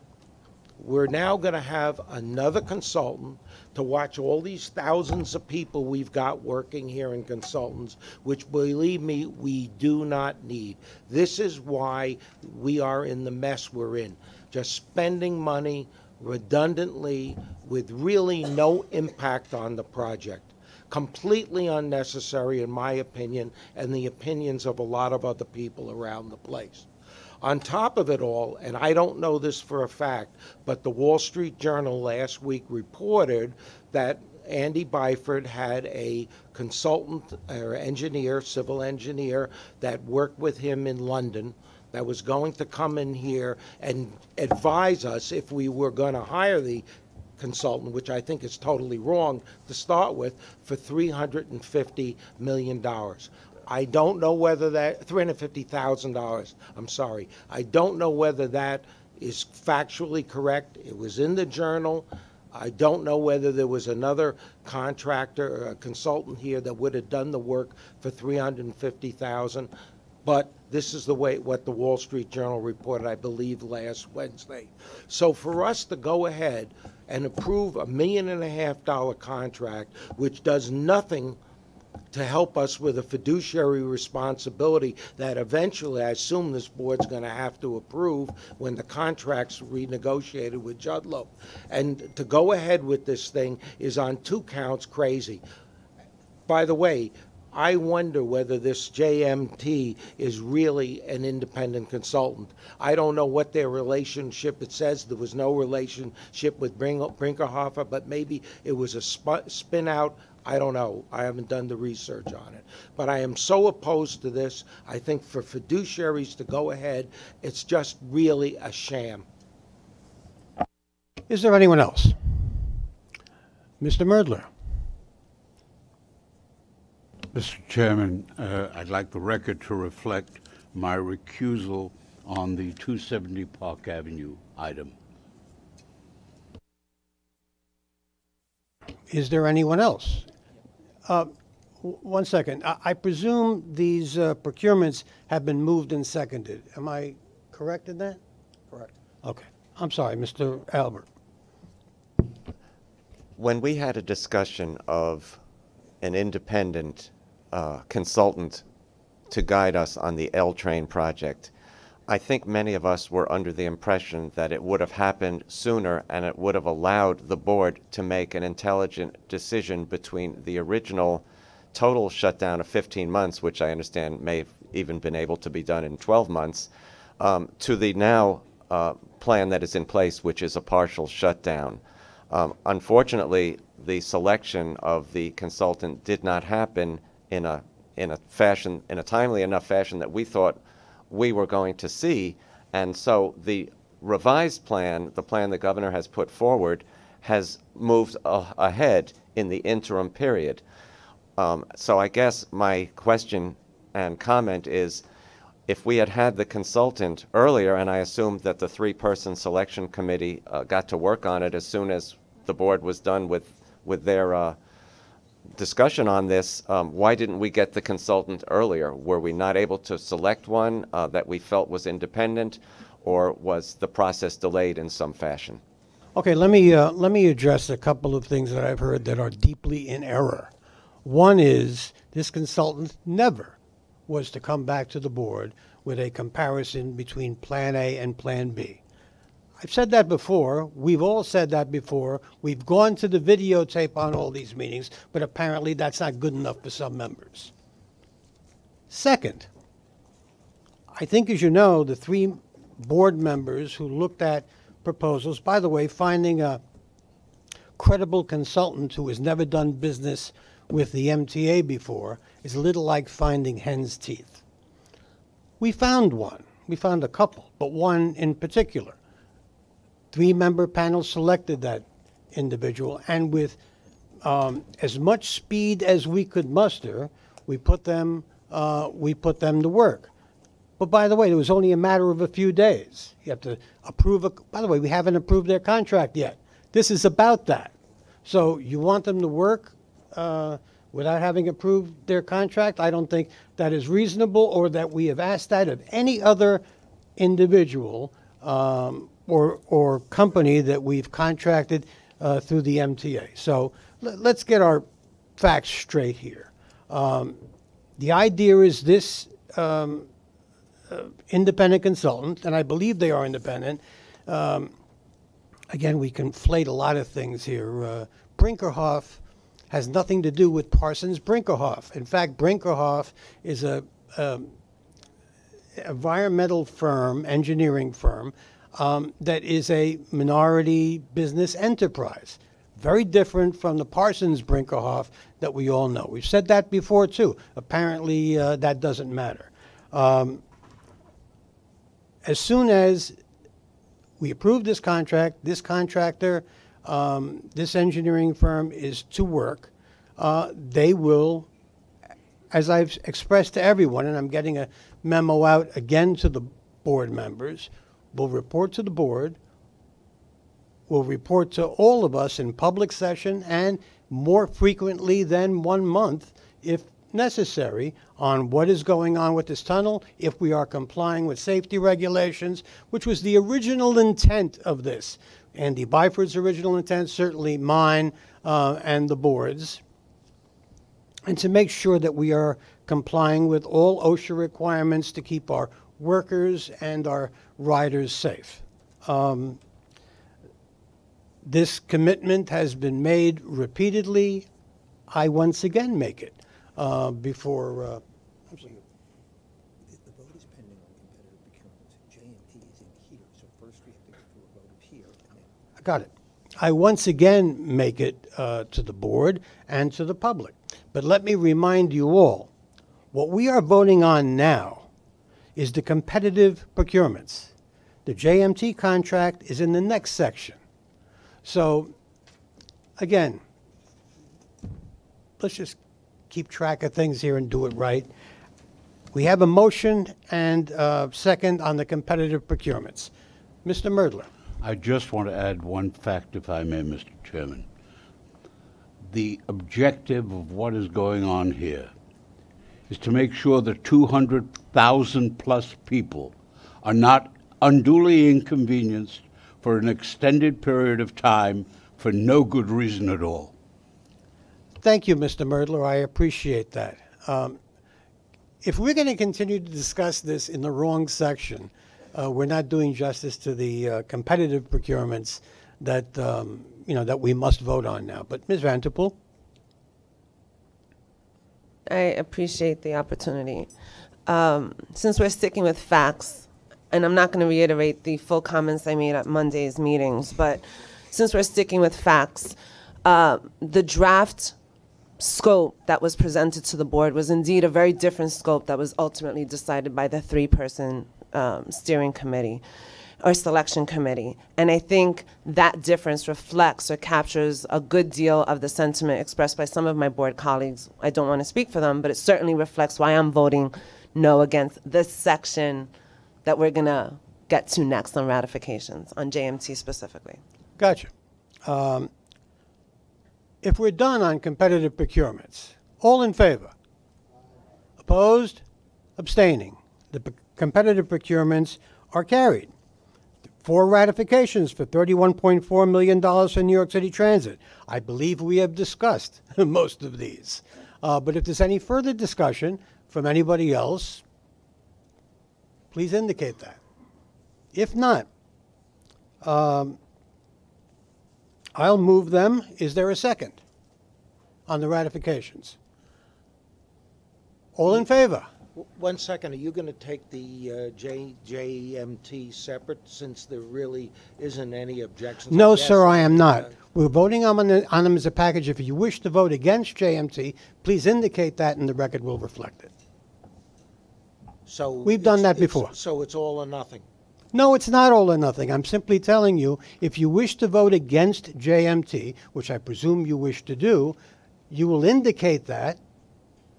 We're now going to have another consultant to watch all these thousands of people we've got working here in consultants, which, believe me, we do not need. This is why we are in the mess we're in. Just spending money redundantly with really no impact on the project. Completely unnecessary, in my opinion, and the opinions of a lot of other people around the place. On top of it all, and I don't know this for a fact, but the Wall Street Journal last week reported that Andy Byford had a consultant or engineer, civil engineer, that worked with him in London that was going to come in here and advise us if we were going to hire the consultant, which I think is totally wrong to start with, for $350 million. I don't know whether that, $350,000, I'm sorry. I don't know whether that is factually correct. It was in the Journal. I don't know whether there was another contractor or a consultant here that would have done the work for $350,000, but this is the way what the Wall Street Journal reported, I believe, last Wednesday. So for us to go ahead and approve a $1.5 million contract, which does nothing to help us with a fiduciary responsibility that eventually I assume this board's going to have to approve when the contract's renegotiated with Judlow. And to go ahead with this thing is on 2 counts crazy. By the way, I wonder whether this JMT is really an independent consultant. I don't know what their relationship, it says there was no relationship with Brinkerhofer, but maybe it was a spin out. I don't know. I haven't done the research on it. But I am so opposed to this. I think for fiduciaries to go ahead, it's just really a sham. Is there anyone else? Mr. Merdler. Mr. Chairman, I'd like the record to reflect my recusal on the 270 Park Avenue item. Is there anyone else? One second. I presume these procurements have been moved and seconded. Am I correct in that? Correct. Okay. I'm sorry, Mr. Albert. When we had a discussion of an independent consultant to guide us on the L-Train project, I think many of us were under the impression that it would have happened sooner and it would have allowed the board to make an intelligent decision between the original total shutdown of 15 months, which I understand may have even been able to be done in 12 months, to the now plan that is in place, which is a partial shutdown. Unfortunately, the selection of the consultant did not happen in a timely enough fashion that we thought we were going to see, and so the revised plan, the plan the governor has put forward, has moved ahead in the interim period. So I guess my question and comment is, if we had had the consultant earlier, and I assumed that the three-person selection committee got to work on it as soon as the board was done with their discussion on this, why didn't we get the consultant earlier? Were we not able to select one that we felt was independent, or was the process delayed in some fashion? Okay, let me address a couple of things that I've heard that are deeply in error. One is this consultant never was to come back to the board with a comparison between Plan A and Plan B. I've said that before. We've all said that before. We've gone to the videotape on all these meetings, but apparently that's not good enough for some members. Second, I think, as you know, the three board members who looked at proposals, by the way, finding a credible consultant who has never done business with the MTA before is a little like finding hen's teeth. We found one. We found a couple, but one in particular. Three-member panel selected that individual, and with as much speed as we could muster, we put them to work. But by the way, it was only a matter of a few days. You have to approve by the way, we haven't approved their contract yet. This is about that. So you want them to work without having approved their contract? I don't think that is reasonable, or that we have asked that of any other individual or company that we've contracted through the MTA. So let's get our facts straight here. The idea is this independent consultant, and I believe they are independent. Again, we conflate a lot of things here. Brinkerhoff has nothing to do with Parsons Brinkerhoff. In fact, Brinkerhoff is a environmental firm, engineering firm, that is a minority business enterprise. Very different from the Parsons Brinkerhoff that we all know. We've said that before, too. Apparently, that doesn't matter. As soon as we approve this contract, this contractor, this engineering firm is to work, they will, as I've expressed to everyone, and I'm getting a memo out again to the board members, will report to the board, will report to all of us in public session, and more frequently than 1 month, if necessary, on what is going on with this tunnel, if we are complying with safety regulations, which was the original intent of this. Andy Byford's original intent, certainly mine and the board's, and to make sure that we are complying with all OSHA requirements to keep our workers and our riders safe. This commitment has been made repeatedly. I once again make it before. The vote is pending on competitive procurement. JMP is in here, so first we have to go through a vote of here. I got it. I once again make it to the board and to the public. But let me remind you all, what we are voting on now is the competitive procurements. The JMT contract is in the next section. So, again, let's just keep track of things here and do it right. We have a motion and second on the competitive procurements. Mr. Merdler. I just want to add one fact, if I may, Mr. Chairman. The objective of what is going on here is to make sure that 200,000 plus people are not unduly inconvenienced for an extended period of time for no good reason at all. Thank you, Mr. Merdler. I appreciate that. If we're going to continue to discuss this in the wrong section, we're not doing justice to the competitive procurements that that we must vote on now. But Ms. Vanterpool. I appreciate the opportunity. Since we're sticking with facts, and I'm not going to reiterate the full comments I made at Monday's meetings, but since we're sticking with facts, the draft scope that was presented to the board was indeed a very different scope that was ultimately decided by the three-person steering committee or selection committee. And I think that difference reflects or captures a good deal of the sentiment expressed by some of my board colleagues. I don't want to speak for them, but it certainly reflects why I'm voting no against this section that we're going to get to next on ratifications, on JMT specifically. Gotcha. If we're done on competitive procurements, all in favor? Opposed? Abstaining? The competitive procurements are carried. 4 ratifications for $31.4 million for New York City Transit. I believe we have discussed most of these. But if there's any further discussion from anybody else, please indicate that. If not, I'll move them. Is there a second on the ratifications? All in favor? 1 second, are you going to take the JMT separate since there really isn't any objections? No, sir, I am not. We're voting on them as a package. If you wish to vote against JMT, please indicate that and the record will reflect it. So we've done that before. So it's all or nothing? No, it's not all or nothing. I'm simply telling you, if you wish to vote against JMT, which I presume you wish to do, you will indicate that,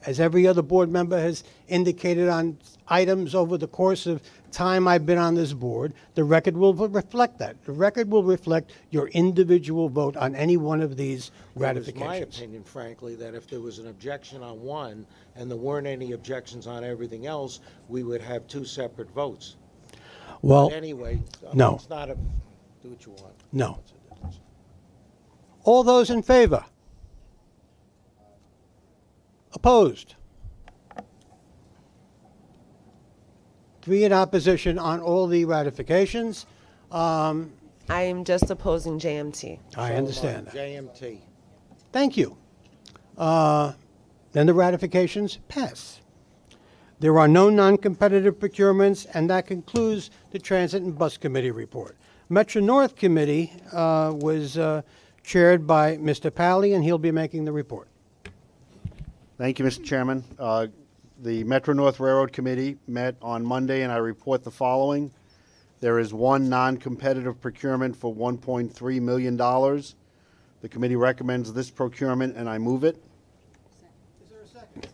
as every other board member has indicated on items over the course of time I've been on this board. The record will reflect that. The record will reflect your individual vote on any one of these ratifications. It was my opinion, frankly, that if there was an objection on one and there weren't any objections on everything else, we would have 2 separate votes. Well, but anyway, no. It's not a do what you want. No. All those in favor? Opposed? 3 in opposition on all the ratifications. I am just opposing JMT. I understand that. JMT. Thank you. Then the ratifications pass. There are no non-competitive procurements, and that concludes the Transit and Bus Committee report. Metro North Committee was chaired by Mr. Pally, and he'll be making the report. Thank you, Mr. Chairman. The Metro North Railroad Committee met on Monday, and I report the following. There is 1 non-competitive procurement for $1.3 million. The committee recommends this procurement, and I move it. Is there a second?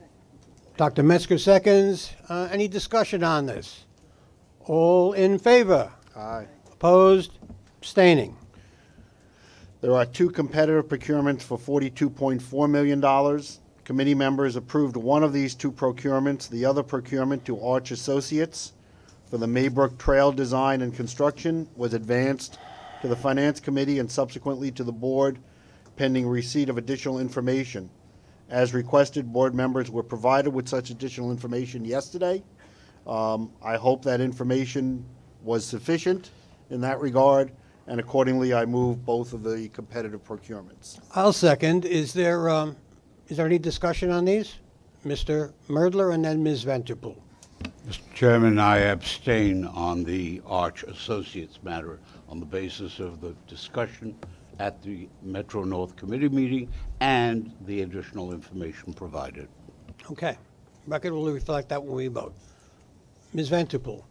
Dr. Metzger seconds. Any discussion on this? All in favor? Aye. Opposed? Abstaining? There are 2 competitive procurements for $42.4 million. Committee members approved one of these 2 procurements. The other procurement to Arch Associates for the Maybrook Trail design and construction was advanced to the Finance Committee and subsequently to the board pending receipt of additional information. As requested, board members were provided with such additional information yesterday. I hope that information was sufficient in that regard, and accordingly I move both of the competitive procurements. I'll second. Is there any discussion on these? Mr. Merdler and then Ms. Vanterpool. Mr. Chairman, I abstain on the Arch Associates matter on the basis of the discussion at the Metro North Committee meeting and the additional information provided. Okay. Record will reflect that when we vote. Ms. Vanterpool.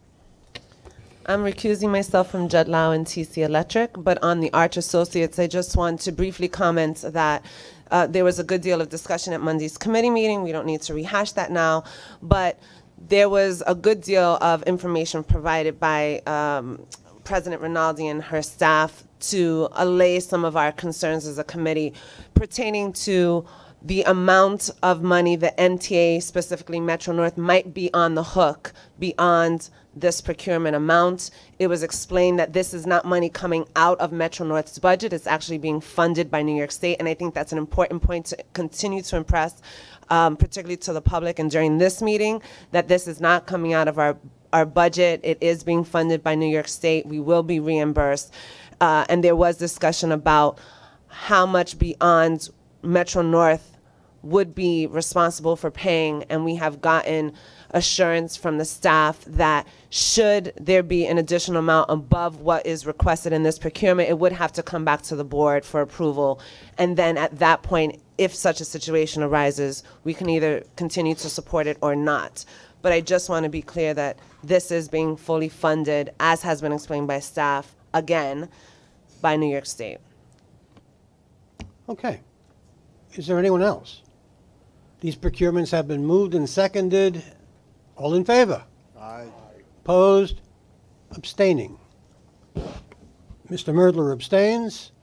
I'm recusing myself from Judd Lau and TC Electric, but on the Arch Associates, I just want to briefly comment that there was a good deal of discussion at Monday's committee meeting. We don't need to rehash that now, but there was a good deal of information provided by President Rinaldi and her staff to allay some of our concerns as a committee pertaining to the amount of money that MTA, specifically Metro North, might be on the hook beyond this procurement amount. It was explained that this is not money coming out of Metro North's budget. It's actually being funded by New York State, and I think that's an important point to continue to impress, particularly to the public and during this meeting, that this is not coming out of our budget. It is being funded by New York State. We will be reimbursed. And there was discussion about how much beyond Metro North would be responsible for paying, and we have gotten assurance from the staff that should there be an additional amount above what is requested in this procurement, it would have to come back to the board for approval. And then at that point, if such a situation arises, we can either continue to support it or not. But I just want to be clear that this is being fully funded, as has been explained by staff, again, by New York State. Okay. Is there anyone else? These procurements have been moved and seconded. All in favor? Aye. Opposed? Abstaining? Mr. Merdler abstains.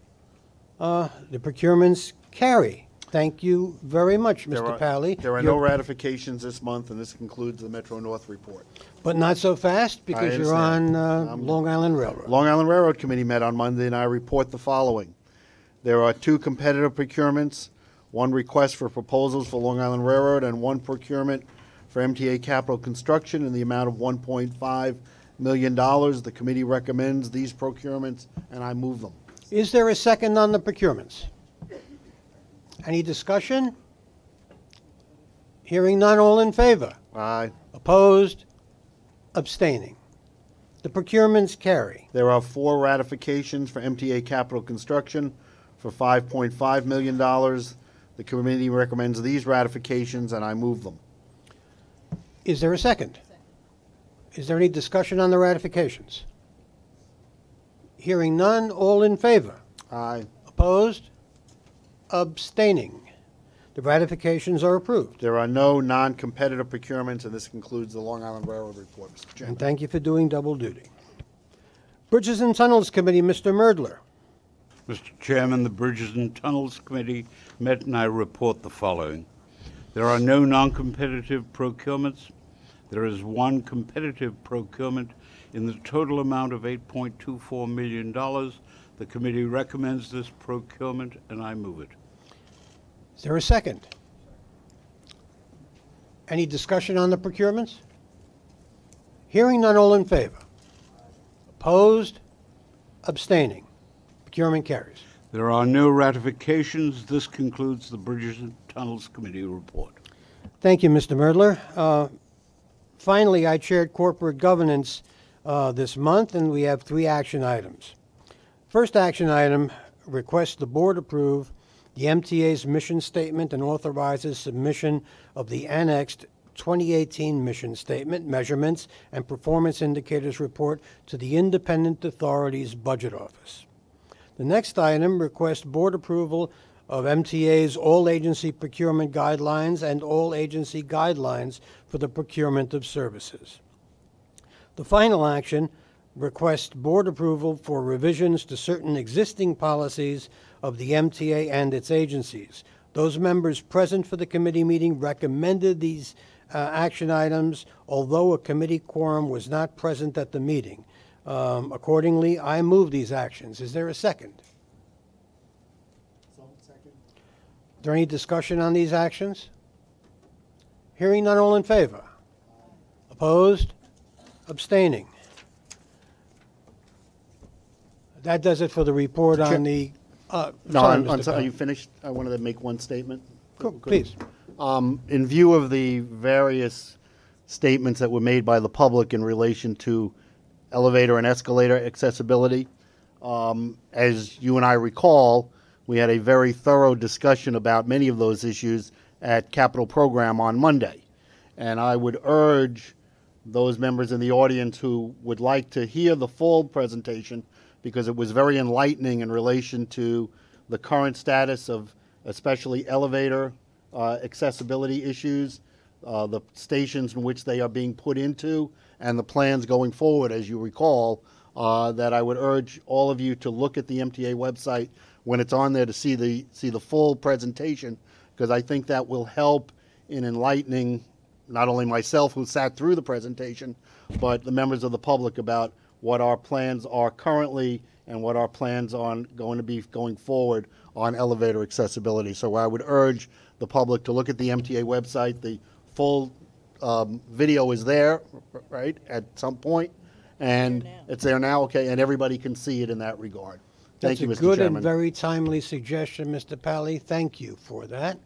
The procurements carry. Thank you very much, Mr. Pally. There are no ratifications this month, and this concludes the Metro North report. But not so fast, because you're on Long Island Railroad. Long Island Railroad Committee met on Monday, and I report the following. There are 2 competitive procurements, 1 request for proposals for Long Island Railroad, and 1 procurement for MTA Capital Construction in the amount of $1.5 million. The committee recommends these procurements, and I move them. Is there a second on the procurements? Any discussion? Hearing none, all in favor? Aye. Opposed? Abstaining? The procurements carry. There are 4 ratifications for MTA Capital Construction for $5.5 million. The committee recommends these ratifications, and I move them. Is there a second? Is there any discussion on the ratifications? Hearing none, all in favor? Aye. Opposed? Abstaining? The ratifications are approved. There are no non-competitive procurements, and this concludes the Long Island Railroad report, Mr. Chairman. And thank you for doing double duty. Bridges and Tunnels Committee, Mr. Merdler. Mr. Chairman, the Bridges and Tunnels Committee met, and I report the following. There are no non-competitive procurements. There is 1 competitive procurement in the total amount of $8.24 million. The committee recommends this procurement, and I move it. Is there a second? Any discussion on the procurements? Hearing none, all in favor? Opposed? Abstaining? Procurement carries. There are no ratifications. This concludes the Bridges and Tunnels Committee report. Thank you, Mr. Merdler. Finally, I chaired corporate governance this month, and we have 3 action items. First action item, requests the board approve the MTA's mission statement and authorizes submission of the annexed 2018 mission statement, measurements, and performance indicators report to the Independent Authority's Budget Office. The next item requests board approval of MTA's all-agency procurement guidelines and all-agency guidelines for the procurement of services. The final action requests board approval for revisions to certain existing policies of the MTA and its agencies. Those members present for the committee meeting recommended these action items, although a committee quorum was not present at the meeting. Accordingly, I move these actions. Is there a second? Second. Is there any discussion on these actions? Hearing none, all in favor? Opposed? Abstaining? That does it for the report on the... No, I'm sorry, are you finished? I wanted to make one statement. Cool, please. In view of the various statements that were made by the public in relation to elevator and escalator accessibility, as you and I recall, we had a very thorough discussion about many of those issues at Capital Program on Monday. And I would urge those members in the audience who would like to hear the full presentation, because it was very enlightening in relation to the current status of especially elevator accessibility issues, the stations in which they are being put into, and the plans going forward, as you recall, that I would urge all of you to look at the MTA website when it's on there to see the full presentation, because I think that will help in enlightening not only myself, who sat through the presentation, but the members of the public about what our plans are currently and what our plans on going to be going forward on elevator accessibility. So I would urge the public to look at the MTA website. The full video is there, right, at some point, and it's there now, okay, and everybody can see it in that regard. Thank you, Mr. That's a good Chairman. and very timely suggestion, Mr. Pally. Thank you for that.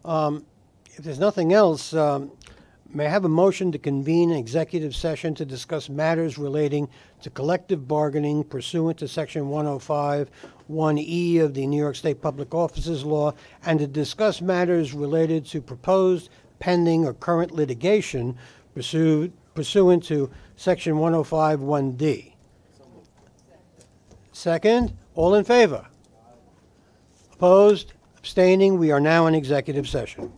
If there's nothing else, may I have a motion to convene an executive session to discuss matters relating to collective bargaining pursuant to Section 105(1)(e) of the New York State Public Officers Law, and to discuss matters related to proposed, pending, or current litigation pursuant to Section 105(1)(d). Second, all in favor? Opposed? Abstaining? We are now in executive session.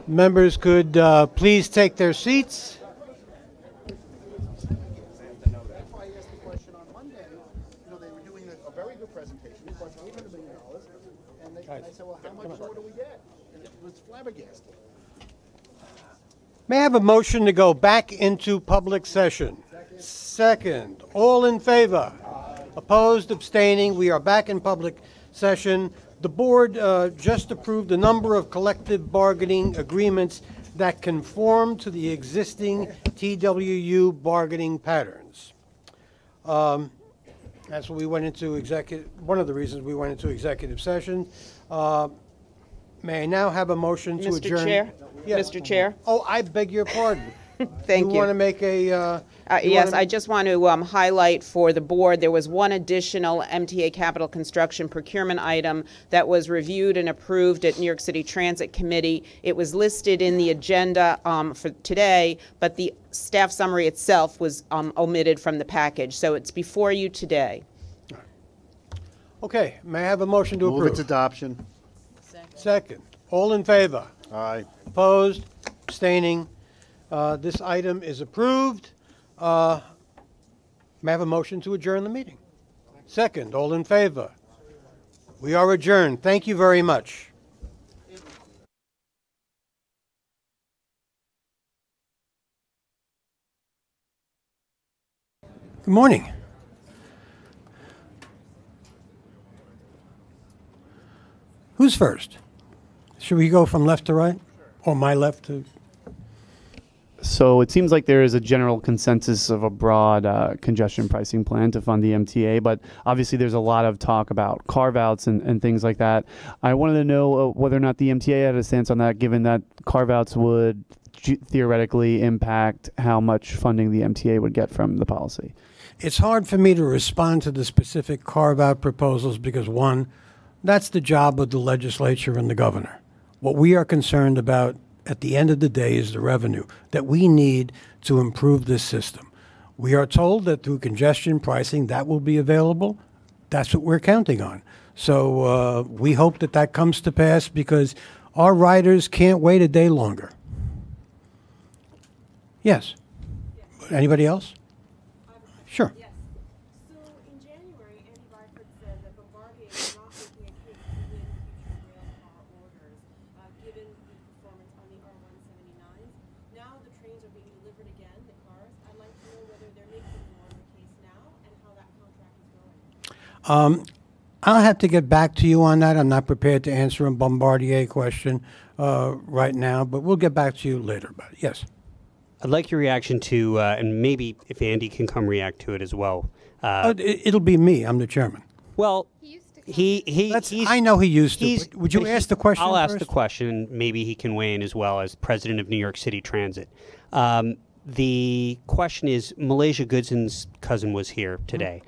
Members could please take their seats. May I have a motion to go back into public session? Second. All in favor? Opposed? Abstaining? We are back in public session. The board just approved a number of collective bargaining agreements that conform to the existing TWU bargaining patterns. That's what we went into one of the reasons we went into executive session. May I now have a motion to adjourn? Mr. Chair? Yes. Mr. Chair? Oh, I beg your pardon. Thank you. You want to make a... Yes, I just want to highlight for the board, there was one additional MTA Capital Construction procurement item that was reviewed and approved at New York City Transit Committee. It was listed in the agenda for today, but the staff summary itself was omitted from the package. So it's before you today. Okay, may I have a motion to approve? Move its adoption. Second. All in favor? Aye. Opposed? Abstaining? This item is approved. May I have a motion to adjourn the meeting? Second. All in favor? We are adjourned. Thank you very much. Good morning. Who's first? Should we go from left to right? Or my left to... So it seems like there is a general consensus of a broad congestion pricing plan to fund the MTA, but obviously there's a lot of talk about carve-outs and things like that. I wanted to know whether or not the MTA had a stance on that, given that carve-outs would theoretically impact how much funding the MTA would get from the policy. It's hard for me to respond to the specific carve-out proposals because, one, that's the job of the legislature and the governor. What we are concerned about at the end of the day is the revenue that we need to improve this system. We are told that through congestion pricing that will be available. That's what we're counting on. So we hope that that comes to pass because our riders can't wait a day longer. Yes. Anybody else? Sure. I'll have to get back to you on that. I'm not prepared to answer a Bombardier question right now, but we'll get back to you later about it. Yes. I'd like your reaction to, and maybe if Andy can come react to it as well. It'll be me. I'm the chairman. Well, I know he used to. Would you ask the question I'll ask first? the question. Maybe he can weigh in as well as president of New York City Transit. The question is, Malaysia Goodson's cousin was here today.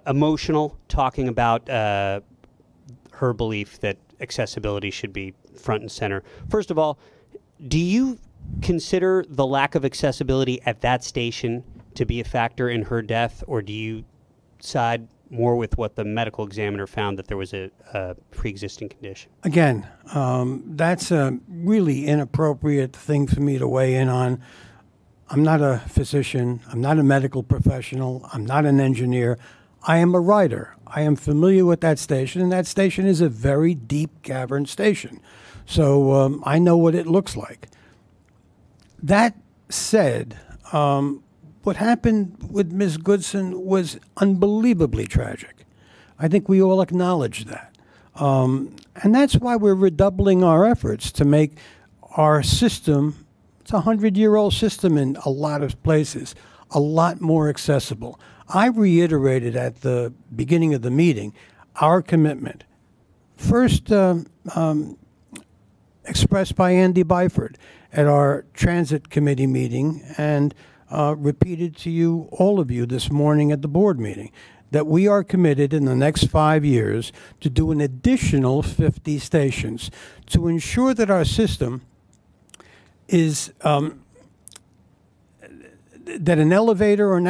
Emotional, talking about her belief that accessibility should be front and center. First of all, do you consider the lack of accessibility at that station to be a factor in her death, or do you side more with what the medical examiner found, that there was a pre-existing condition. Again, that's a really inappropriate thing for me to weigh in on. I'm not a physician. I'm not a medical professional. I'm not an engineer. I am a writer. I am familiar with that station, and that station is a very deep cavern station. So I know what it looks like. That said, what happened with Ms. Goodson was unbelievably tragic. I think we all acknowledge that. And that's why we're redoubling our efforts to make our system, it's a 100-year-old system in a lot of places, a lot more accessible. I reiterated at the beginning of the meeting our commitment, first expressed by Andy Byford at our Transit Committee meeting, and repeated to you, all of you, this morning at the board meeting, that we are committed in the next 5 years to do an additional 50 stations to ensure that our system is, that an elevator or an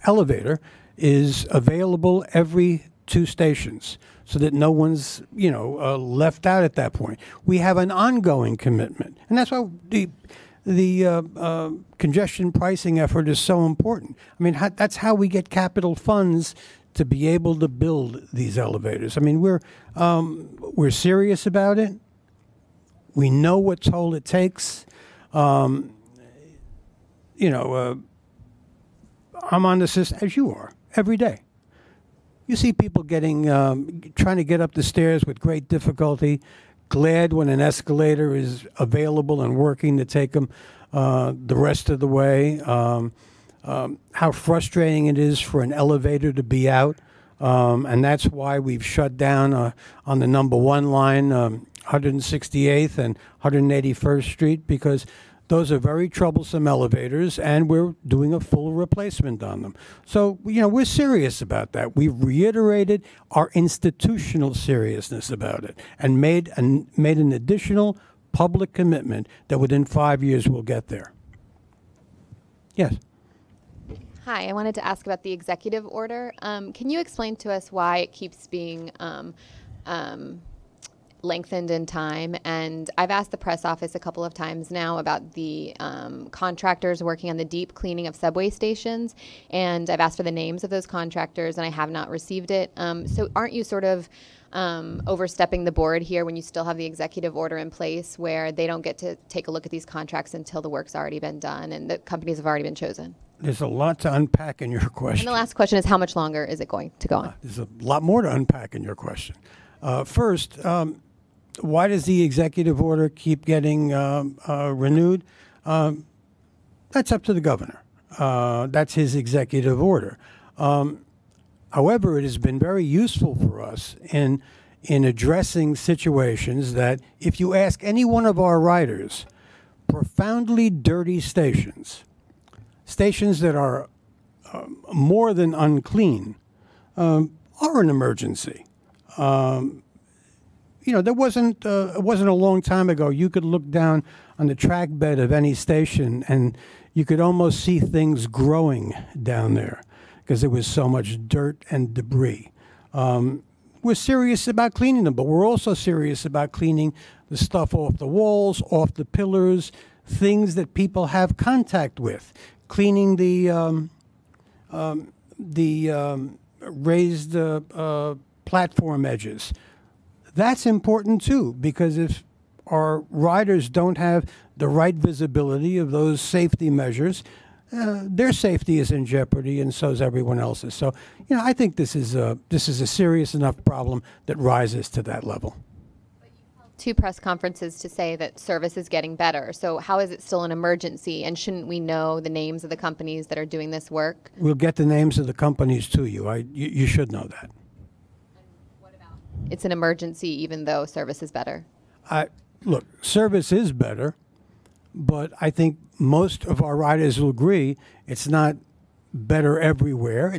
elevator is available every 2 stations, so that no one's, left out at that point. We have an ongoing commitment, and that's why the congestion pricing effort is so important. I mean, that's how we get capital funds to be able to build these elevators. I mean, we're serious about it. We know what toll it takes. I'm on the system, as you are, every day. You see people trying to get up the stairs with great difficulty, glad when an escalator is available and working to take them the rest of the way. How frustrating it is for an elevator to be out. And that's why we've shut down on the number 1 line, 168th and 181st Street, because those are very troublesome elevators, and we're doing a full replacement on them. So, we're serious about that. We've reiterated our institutional seriousness about it and made an additional public commitment that within 5 years we'll get there. Yes. Hi, I wanted to ask about the executive order. Can you explain to us why it keeps being lengthened in time? And I've asked the press office a couple of times now about the contractors working on the deep cleaning of subway stations, and I've asked for the names of those contractors, and I have not received it. So aren't you sort of overstepping the board here when you still have the executive order in place where they don't get to take a look at these contracts until the work's already been done and the companies have already been chosen? There's a lot to unpack in your question. And the last question is, how much longer is it going to go on? There's a lot more to unpack in your question. First, why does the executive order keep getting renewed? That's up to the governor. That's his executive order. However, it has been very useful for us in addressing situations that, if you ask any one of our riders, profoundly dirty stations that are more than unclean, are an emergency. There wasn't it wasn't a long time ago you could look down on the track bed of any station and you could almost see things growing down there because there was so much dirt and debris. We're serious about cleaning them, but we're also serious about cleaning the stuff off the walls, off the pillars, things that people have contact with, cleaning the raised platform edges. That's important too, because if our riders don't have the right visibility of those safety measures, their safety is in jeopardy, and so is everyone else's. So, I think this is a serious enough problem that rises to that level. 2 press conferences to say that service is getting better. So how is it still an emergency? And shouldn't we know the names of the companies that are doing this work? We'll get the names of the companies to you. You should know that. It's an emergency even though service is better. Look, service is better, but I think most of our riders will agree it's not better everywhere.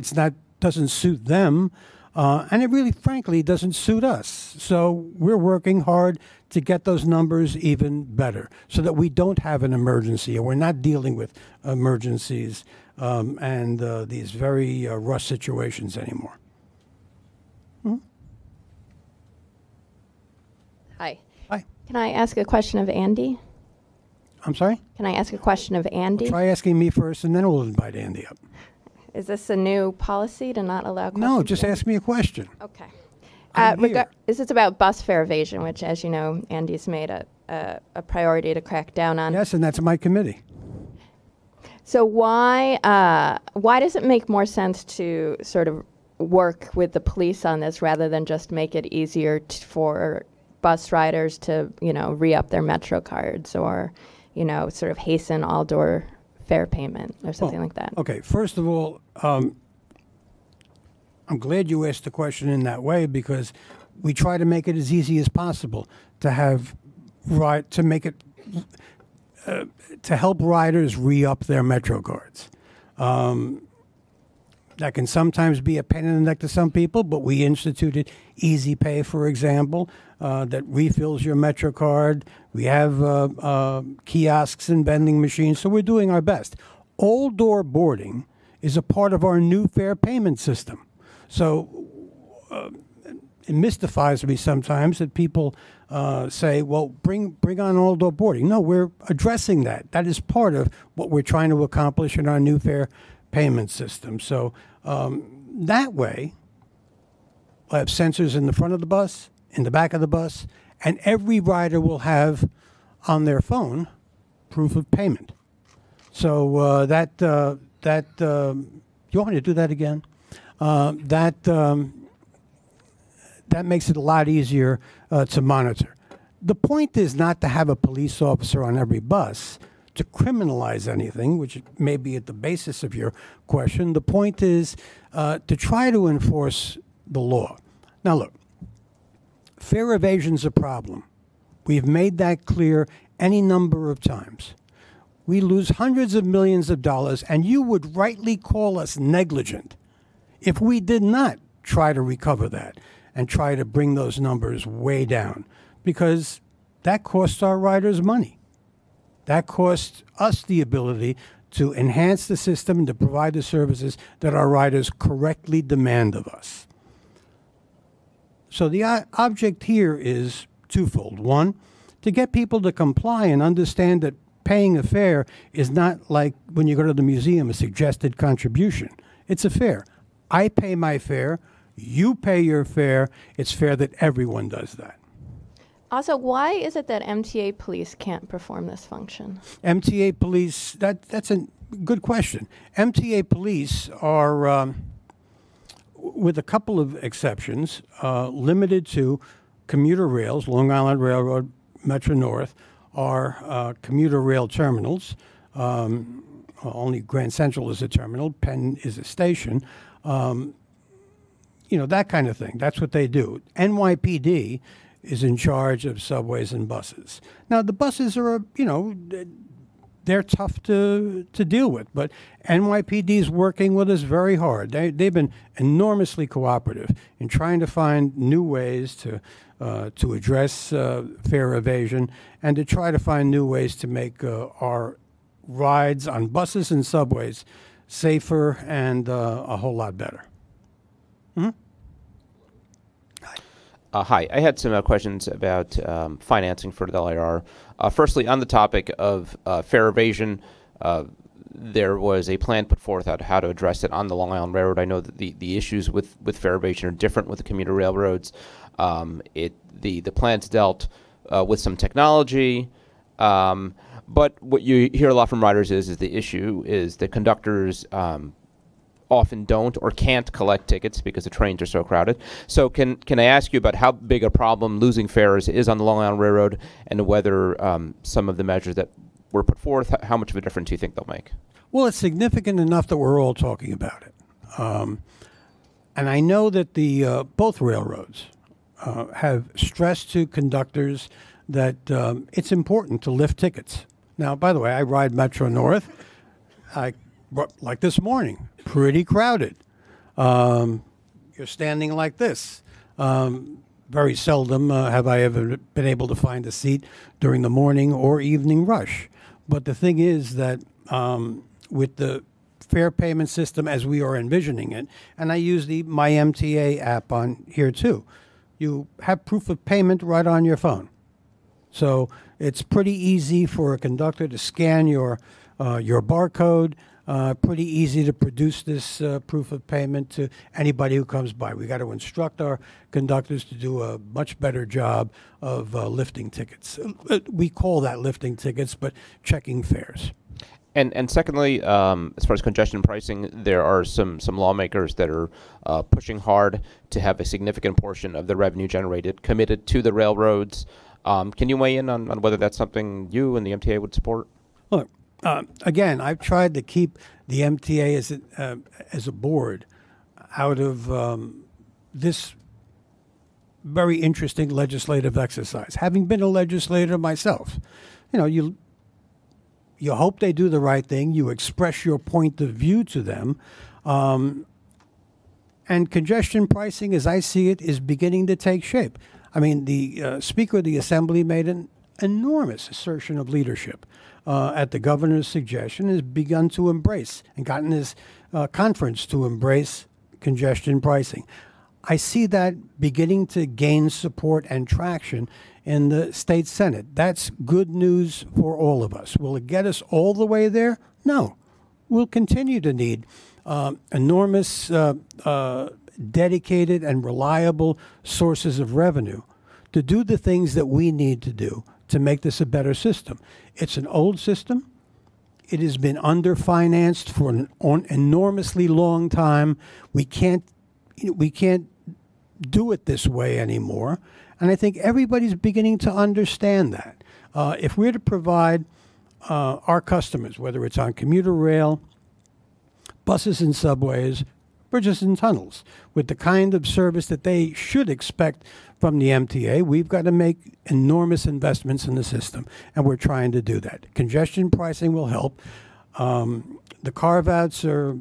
Doesn't suit them. And it really, frankly, doesn't suit us. So we're working hard to get those numbers even better so that we don't have an emergency and we're not dealing with emergencies and these very rush situations anymore. Hi. Hi. Can I ask a question of Andy? I'm sorry? Can I ask a question of Andy? Well, try asking me first, and then we'll invite Andy up. Is this a new policy to not allow questions? No, just ask me a question. Okay. I'm here. This is about bus fare evasion, which, as you know, Andy's made a priority to crack down on. Yes, and that's my committee. So why does it make more sense to sort of work with the police on this rather than just make it easier for bus riders to, re-up their Metro cards or, sort of hasten all-door fare payment or something like that? Okay, first of all, I'm glad you asked the question in that way because we try to make it as easy as possible to have to make it to help riders re-up their Metro cards. That can sometimes be a pain in the neck to some people, but we instituted Easy Pay, for example, that refills your Metro card. We have kiosks and vending machines, so we're doing our best. All-door boarding is a part of our new fare payment system. So it mystifies me sometimes that people say, well, bring on all-door boarding. No, we're addressing that. That is part of what we're trying to accomplish in our new fare payment system. So that way, I have sensors in the front of the bus, in the back of the bus, and every rider will have on their phone proof of payment. So you want me to do that again? That makes it a lot easier to monitor. The point is not to have a police officer on every bus to criminalize anything, which may be at the basis of your question. The point is to try to enforce the law. Now, look, fare evasion's a problem. We've made that clear any number of times. We lose hundreds of millions of dollars, and you would rightly call us negligent if we did not try to recover that and try to bring those numbers way down, because that costs our riders money. That costs us the ability to enhance the system and to provide the services that our riders correctly demand of us. So the object here is twofold. One, to get people to comply and understand that paying a fare is not like when you go to the museum, a suggested contribution. It's a fare. I pay my fare, you pay your fare. It's fair that everyone does that. Also, why is it that MTA police can't perform this function? MTA police, that's a good question. MTA police are, with a couple of exceptions, limited to commuter rails, Long Island Railroad, Metro North, are commuter rail terminals. Only Grand Central is a terminal, Penn is a station. That kind of thing. That's what they do. NYPD is in charge of subways and buses. Now, the buses are, they're tough to deal with, but NYPD is working with us very hard. They've been enormously cooperative in trying to find new ways to address fare evasion and to try to find new ways to make our rides on buses and subways safer and a whole lot better. Mm-hmm. Hi, I had some questions about financing for the LIR. Firstly, on the topic of fare evasion, there was a plan put forth on how to address it on the Long Island Railroad. I know that the issues with fare evasion are different with the commuter railroads. The plans dealt with some technology, but what you hear a lot from riders is the issue is the conductors often don't or can't collect tickets because the trains are so crowded. So can I ask you about how big a problem losing fares is on the Long Island Railroad, and whether some of the measures that were put forth, how much of a difference do you think they'll make? Well, it's significant enough that we're all talking about it. And I know that the both railroads have stressed to conductors that it's important to lift tickets. Now, by the way, I ride Metro North. Like this morning, pretty crowded. you're standing like this. Very seldom have I ever been able to find a seat during the morning or evening rush. But the thing is that with the fare payment system as we are envisioning it, and I use the My MTA app on here too, you have proof of payment right on your phone. So it's pretty easy for a conductor to scan your barcode, pretty easy to produce this proof of payment to anybody who comes by. We got to instruct our conductors to do a much better job of lifting tickets. We call that lifting tickets, but checking fares. And secondly, as far as congestion pricing, there are some lawmakers that are pushing hard to have a significant portion of the revenue generated committed to the railroads. Can you weigh in on whether that's something you and the MTA would support? Look, again, I've tried to keep the MTA as a board out of this very interesting legislative exercise. Having been a legislator myself, you hope they do the right thing. You express your point of view to them. And congestion pricing, as I see it, is beginning to take shape. I mean, the Speaker of the Assembly made an enormous assertion of leadership at the governor's suggestion, has begun to embrace and gotten his conference to embrace congestion pricing. I see that beginning to gain support and traction in the state Senate. That's good news for all of us. Will it get us all the way there? No. We'll continue to need enormous, dedicated and reliable sources of revenue to do the things that we need to do to make this a better system. It's an old system. It has been underfinanced for an enormously long time. We can't do it this way anymore. And I think everybody's beginning to understand that. If we're to provide our customers, whether it's on commuter rail, buses and subways, bridges and tunnels, with the kind of service that they should expect from the MTA, we've got to make enormous investments in the system, and we're trying to do that. Congestion pricing will help. The carve-outs are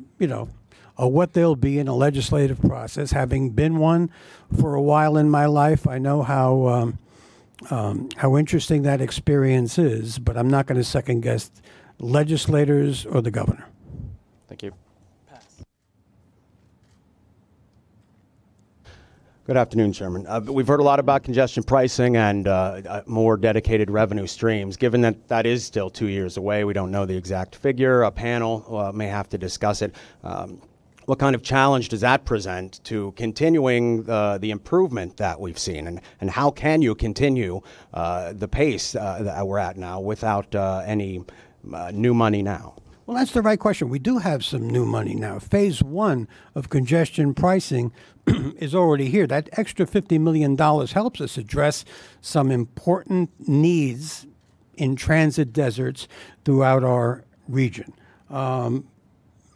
what they'll be in a legislative process. Having been one for a while in my life, I know how interesting that experience is, but I'm not going to second-guess legislators or the governor. Thank you. Good afternoon, Chairman. We've heard a lot about congestion pricing and more dedicated revenue streams. Given that that is still 2 years away, we don't know the exact figure. A panel may have to discuss it. What kind of challenge does that present to continuing the improvement that we've seen? And how can you continue the pace that we're at now without any new money now? Well, that's the right question. We do have some new money now. Phase 1 of congestion pricing is already here. That extra $50 million helps us address some important needs in transit deserts throughout our region. And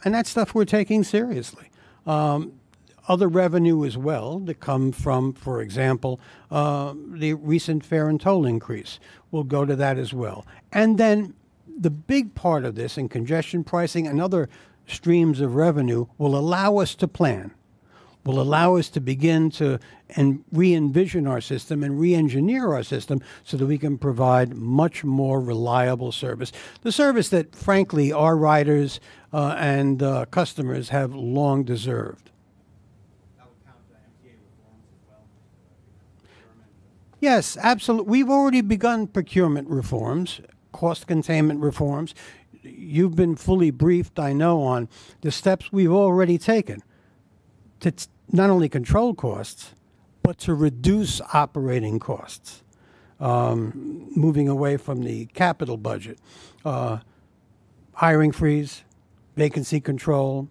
that's stuff we're taking seriously. Other revenue as well that come from, for example, the recent fare and toll increase will go to that as well. And then the big part of this in congestion pricing and other streams of revenue will allow us to plan, will allow us to begin to re-envision our system and re-engineer our system so that we can provide much more reliable service. The service that, frankly, our riders and customers have long deserved. Yes, absolutely. We've already begun procurement reforms, cost containment reforms. You've been fully briefed, I know, on the steps we've already taken to not only control costs, but to reduce operating costs, moving away from the capital budget. Hiring freeze, vacancy control,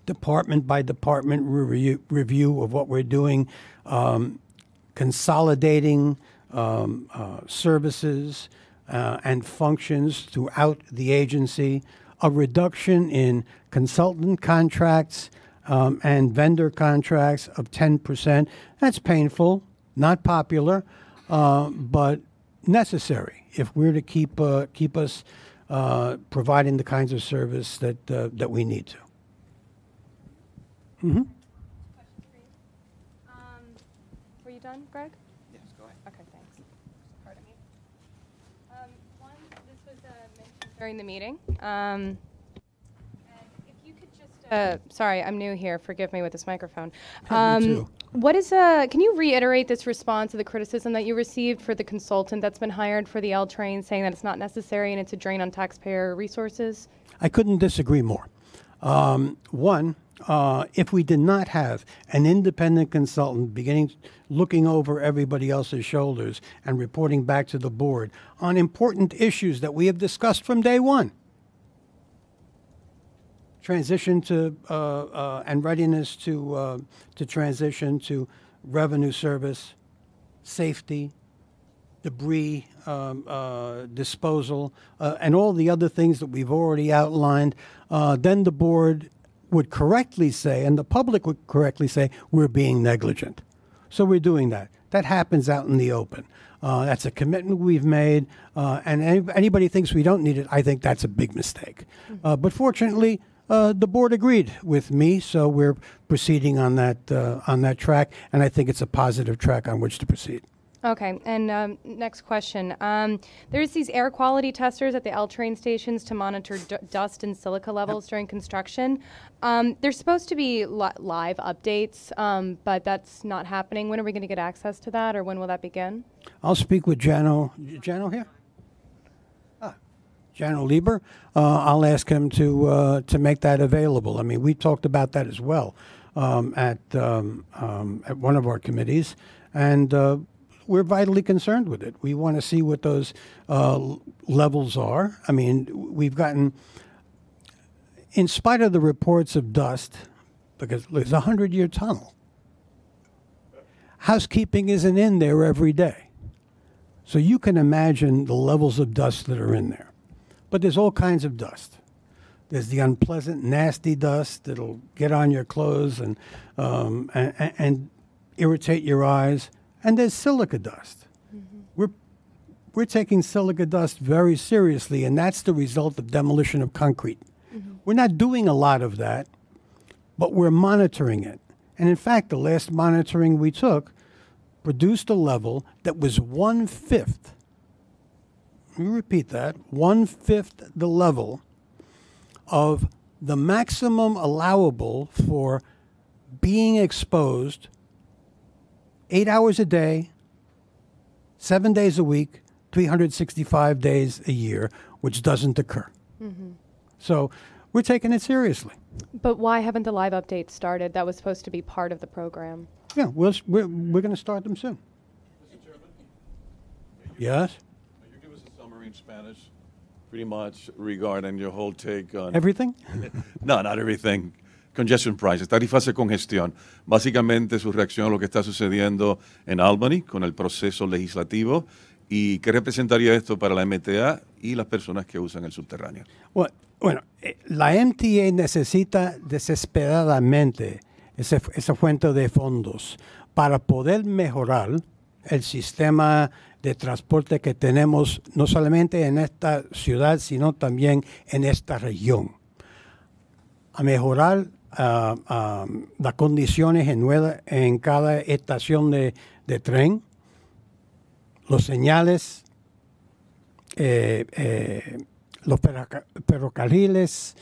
department by department review of what we're doing, consolidating services and functions throughout the agency, a reduction in consultant contracts and vendor contracts of 10%. That's painful, not popular, but necessary if we're to keep us providing the kinds of service that we need to. Mm-hmm. done, Greg? Yes, go ahead. Okay, thanks. Pardon me. One, this was mentioned during the meeting. And if you could just, sorry, I'm new here. Forgive me with this microphone. Me too. What is, can you reiterate this response to the criticism that you received for the consultant that's been hired for the L train, saying that it's not necessary and it's a drain on taxpayer resources? I couldn't disagree more. One, if we did not have an independent consultant looking over everybody else's shoulders and reporting back to the board on important issues that we have discussed from day one, transition to and readiness to transition to revenue service, safety, debris disposal, and all the other things that we've already outlined, then the board would correctly say, and the public would correctly say, we're being negligent. So we're doing that. That happens out in the open. That's a commitment we've made, and anybody thinks we don't need it, I think that's a big mistake. But fortunately, the board agreed with me, so we're proceeding on that track, and I think it's a positive track on which to proceed. Okay, and next question. There's these air quality testers at the L train stations to monitor dust and silica levels during construction. There's supposed to be live updates, but that's not happening. When are we going to get access to that, or when will that begin? I'll speak with Jano. Jano here? Jano Lieber. I'll ask him to make that available. I mean, we talked about that as well at one of our committees, and we're vitally concerned with it. We want to see what those levels are. I mean, we've gotten, in spite of the reports of dust, because there's a 100-year tunnel, housekeeping isn't in there every day. So you can imagine the levels of dust that are in there. But there's all kinds of dust. There's the unpleasant, nasty dust that'll get on your clothes and irritate your eyes. And there's silica dust. Mm-hmm. We're taking silica dust very seriously, and that's the result of demolition of concrete. Mm-hmm. We're not doing a lot of that, but we're monitoring it. And in fact, the last monitoring we took produced a level that was 1/5. Let me repeat that, 1/5 the level of the maximum allowable for being exposed 8 hours a day, 7 days a week, 365 days a year, which doesn't occur. Mm-hmm. So we're taking it seriously. But why haven't the live updates started? That was supposed to be part of the program. Yeah, we're going to start them soon. Mr. Chairman? Yes? Could you give us a summary in Spanish, pretty much regarding your whole take on... Everything? No, not everything. Congestion prices, tarifas de congestión. Básicamente su reacción a lo que está sucediendo en Albany con el proceso legislativo y qué representaría esto para la MTA y las personas que usan el subterráneo. Bueno, la MTA necesita desesperadamente esa fuente de fondos para poder mejorar el sistema de transporte que tenemos no solamente en esta ciudad, sino también en esta región. A mejorar las condiciones en cada estación de tren, los señales, los ferrocarriles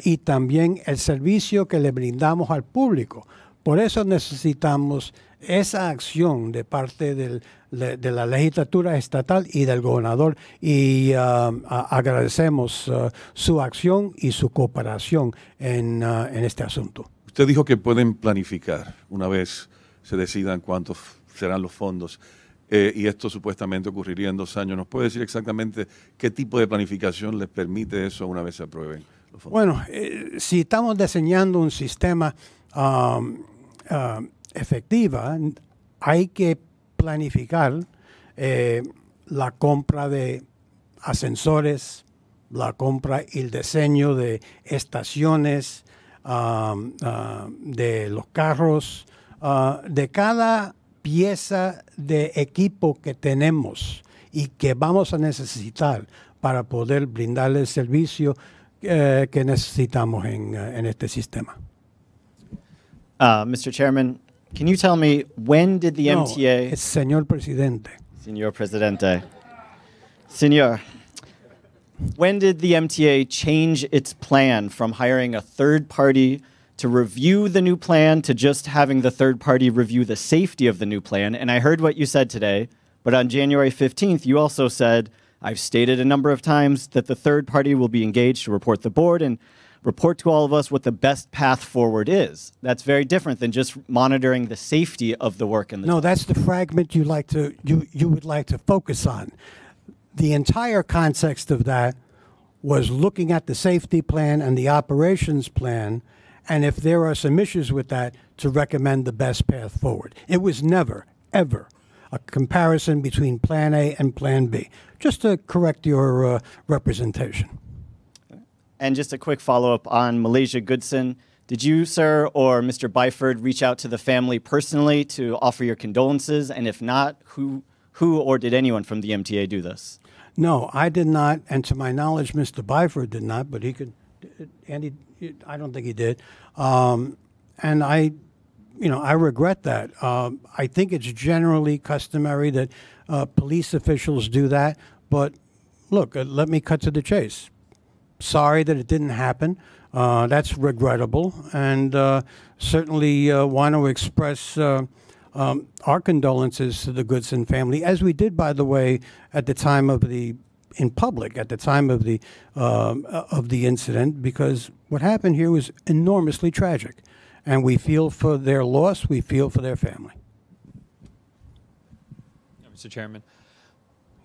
y también el servicio que le brindamos al público. Por eso necesitamos esa acción de parte de la legislatura estatal y del gobernador y agradecemos su acción y su cooperación en este asunto. Usted dijo que pueden planificar una vez se decidan cuántos serán los fondos y esto supuestamente ocurriría en 2 años. ¿Nos puede decir exactamente qué tipo de planificación les permite eso una vez se aprueben los fondos? Bueno, si estamos diseñando un sistema efectiva, hay que planificar la compra de ascensores, la compra y el diseño de estaciones, de los carros, de cada pieza de equipo que tenemos y que vamos a necesitar para poder brindarle el servicio que necesitamos en este sistema. Mr. Chairman, Can you tell me, when did the No, MTA... it's Señor Presidente. Señor Presidente. Señor, when did the MTA change its plan from hiring a third party to review the new plan to just having the third party review the safety of the new plan? And I heard what you said today, but on January 15th, you also said, I've stated a number of times that the third party will be engaged to report the board and report to all of us what the best path forward is. That's very different than just monitoring the safety of the work in the... No, that's the fragment you would like to focus on. The entire context of that was looking at the safety plan and the operations plan, and if there are some issues with that, to recommend the best path forward. It was never, ever a comparison between Plan A and Plan B. Just to correct your representation. And just a quick follow-up on Malaysia Goodson. Did you, sir, or Mr. Byford reach out to the family personally to offer your condolences? And if not, who or did anyone from the MTA do this? No, I did not, and to my knowledge, Mr. Byford did not, but he could, Andy, I don't think he did. And I regret that. I think it's generally customary that police officials do that, but look, let me cut to the chase. Sorry that it didn't happen. That's regrettable, and certainly want to express our condolences to the Goodson family, as we did, by the way, at the time of in public, at the time of the incident, because what happened here was enormously tragic, and we feel for their loss. We feel for their family. Mr. Chairman.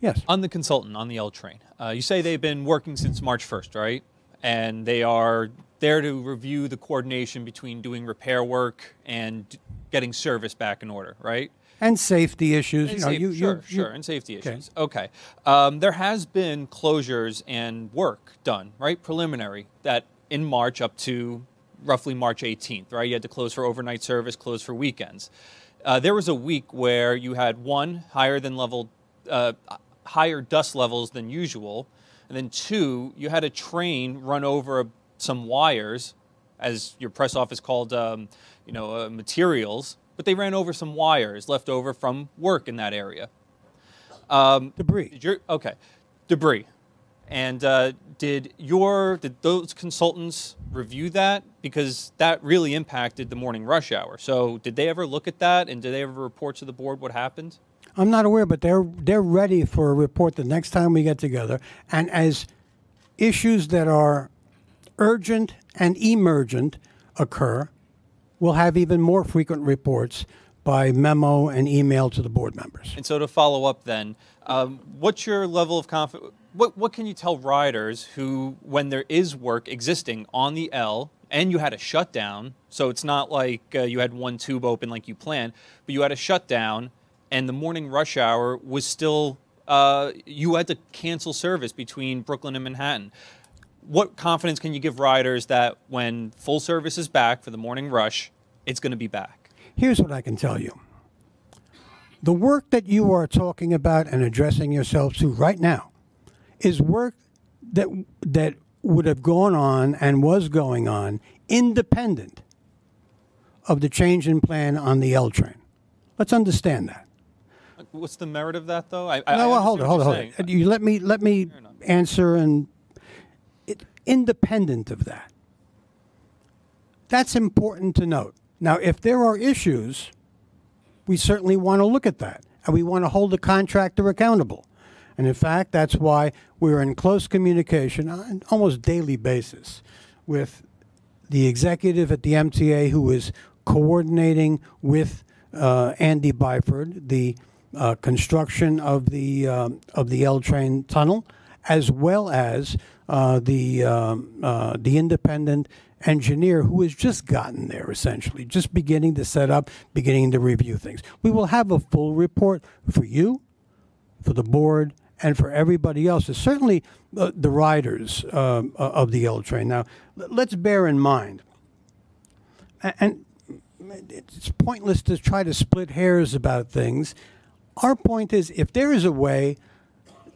Yes. On the consultant, on the L train, you say they've been working since March 1st, right? And they are there to review the coordination between doing repair work and getting service back in order, right? And safety issues. Sure, and safety issues. Okay. There has been closures and work done, right? Preliminary, that in March up to roughly March 18th, right? You had to close for overnight service, close for weekends. There was a week where you had higher dust levels than usual, and then two, you had a train run over some wires, as your press office called, materials, but they ran over some wires left over from work in that area. Debris. Debris. And did those consultants review that? Because that really impacted the morning rush hour. So did they ever look at that, and did they ever report to the board what happened? I'm not aware, but they're ready for a report the next time we get together. And as issues that are urgent and emergent occur, we'll have even more frequent reports by memo and email to the board members. And so to follow up then, what's your level of confidence? What can you tell riders who, when there is work existing on the L and you had a shutdown, so it's not like you had one tube open like you planned, but you had a shutdown and the morning rush hour was still, you had to cancel service between Brooklyn and Manhattan. What confidence can you give riders that when full service is back for the morning rush, it's going to be back? Here's what I can tell you. The work that you are talking about and addressing yourself to right now is work that would have gone on and was going on independent of the change in plan on the L train. Let's understand that. What's the merit of that, though? Hold on. You let me answer, and independent of that. That's important to note. Now, if there are issues, we certainly want to look at that, and we want to hold the contractor accountable. And in fact, that's why we're in close communication on an almost daily basis with the executive at the MTA, who is coordinating with Andy Byford the construction of the L train tunnel, as well as the independent engineer who has just gotten there, essentially, just beginning to set up, beginning to review things. We will have a full report for you, for the board, and for everybody else. Certainly the riders of the L train. Now, let's bear in mind, and it's pointless to try to split hairs about things. Our point is, if there is a way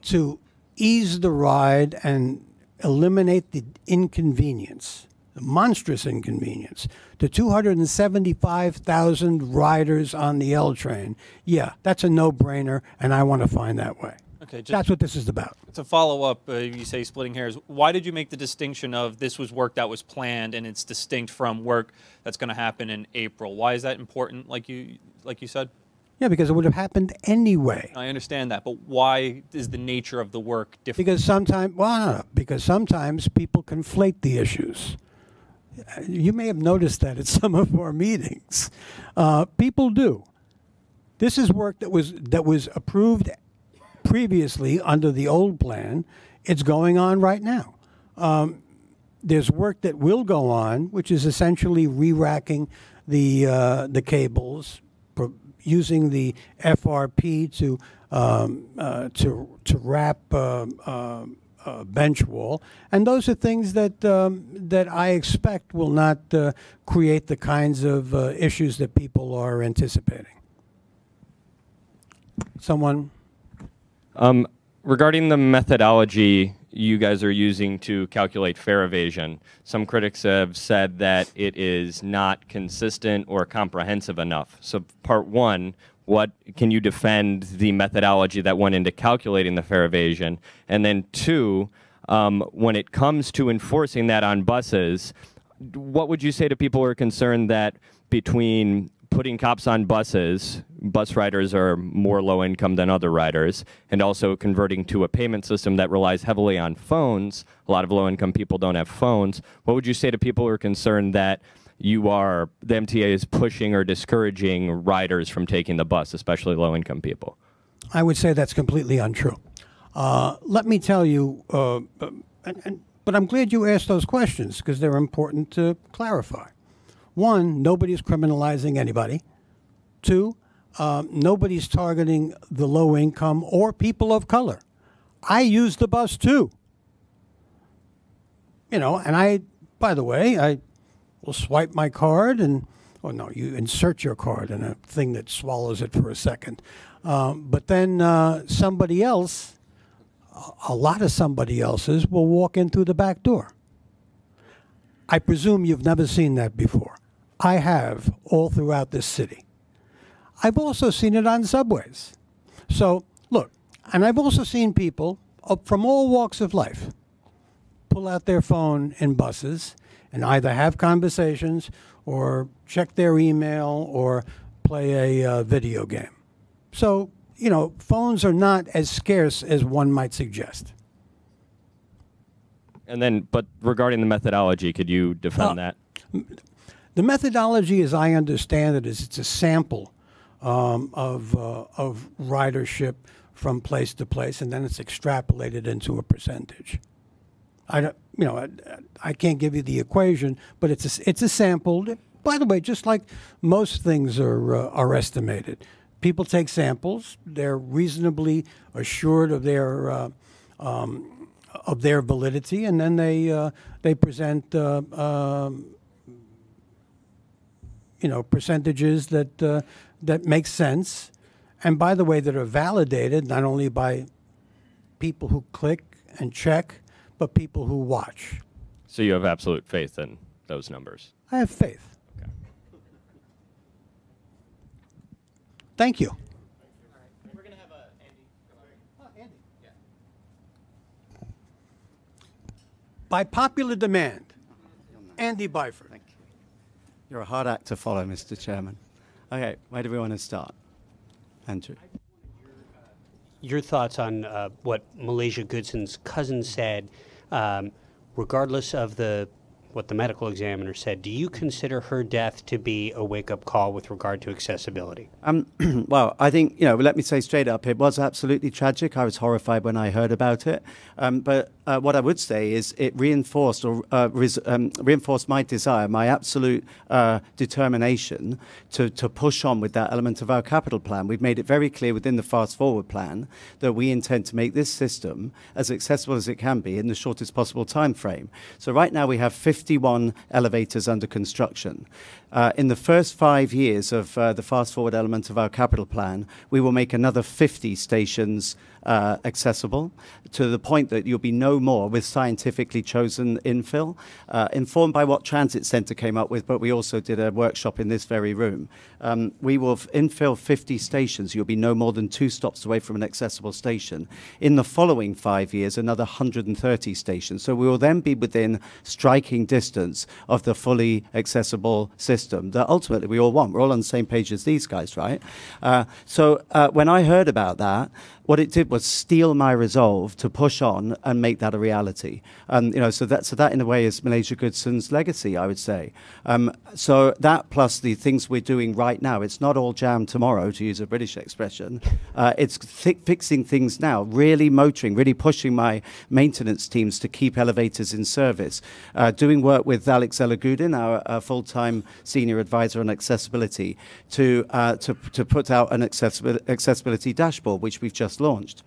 to ease the ride and eliminate the inconvenience monstrous inconvenience. The 275,000 riders on the L train, yeah, that's a no-brainer, and I want to find that way. Okay, just That's what this is about. to follow up, you say splitting hairs. Why did you make the distinction of this was work that was planned and it's distinct from work that's going to happen in April? Why is that important, like you said? Yeah, because it would have happened anyway. I understand that, but why is the nature of the work different? Because sometimes people conflate the issues. You may have noticed that at some of our meetings. People do. This is work that was approved previously under the old plan. It's going on right now. There's work that will go on, which is essentially re-racking the cables, using the FRP to wrap bench wall, and those are things that I expect will not create the kinds of issues that people are anticipating. Someone? Regarding the methodology you guys are using to calculate fare evasion, some critics have said that it is not consistent or comprehensive enough. So part one, what can you defend the methodology that went into calculating the fare evasion? And then two, when it comes to enforcing that on buses, what would you say to people who are concerned that between putting cops on buses, bus riders are more low income than other riders, and also converting to a payment system that relies heavily on phones? A lot of low income people don't have phones. What would you say to people who are concerned that the MTA is pushing or discouraging riders from taking the bus, especially low income people? I would say that's completely untrue. Let me tell you, but I'm glad you asked those questions because they're important to clarify. One, nobody's criminalizing anybody. Two, nobody's targeting the low income or people of color. I use the bus too. And by the way, I will swipe my card and, no, you insert your card in a thing that swallows it for a second. But then somebody else, a lot of somebody else's, will walk in through the back door. I presume you've never seen that before. I have, all throughout this city. I've also seen it on subways. So, look, and I've also seen people from all walks of life pull out their phone in buses and either have conversations or check their email or play a video game. So, phones are not as scarce as one might suggest. And then, but regarding the methodology, could you defend that? The methodology, as I understand it, is it's a sample of ridership from place to place, and then it's extrapolated into a percentage. I can't give you the equation, but it's a sample. By the way, just like most things are estimated, people take samples. They're reasonably assured of their validity, and then they present percentages that make sense, and by the way, that are validated not only by people who click and check, but people who watch. So you have absolute faith in those numbers? I have faith. Okay. Thank you. We're going to have Andy. Andy. Yeah. By popular demand, Andy Byford. Thank you. You're a hard act to follow, Mr. Chairman. Okay, where do we want to start? Andrew. Your thoughts on what Malaysia Goodson's cousin said, regardless of what the medical examiner said, do you consider her death to be a wake-up call with regard to accessibility? Well, I think, let me say straight up, it was absolutely tragic. I was horrified when I heard about it. But what I would say is it reinforced my desire, my absolute determination to push on with that element of our capital plan. We've made it very clear within the Fast Forward plan that we intend to make this system as accessible as it can be in the shortest possible time frame. So right now we have 51 elevators under construction. In the first 5 years of the Fast Forward element of our capital plan, we will make another 50 stations accessible, to the point that you'll be no more with scientifically chosen infill, informed by what Transit Centre came up with, but we also did a workshop in this very room. We will infill 50 stations. You'll be no more than 2 stops away from an accessible station. In the following 5 years, another 130 stations. So we will then be within striking distance of the fully accessible system that ultimately we all want. We're all on the same page as these guys, right? So when I heard about that, what it did was steel my resolve to push on and make that a reality. So that in a way is Malaysia Goodson's legacy, I would say. So that plus the things we're doing right now, it's not all jam tomorrow, to use a British expression. It's fixing things now, really motoring, really pushing my maintenance teams to keep elevators in service. Doing work with Alex Elagudin, our full-time senior advisor on accessibility, to put out an accessibility dashboard, which we've just launched.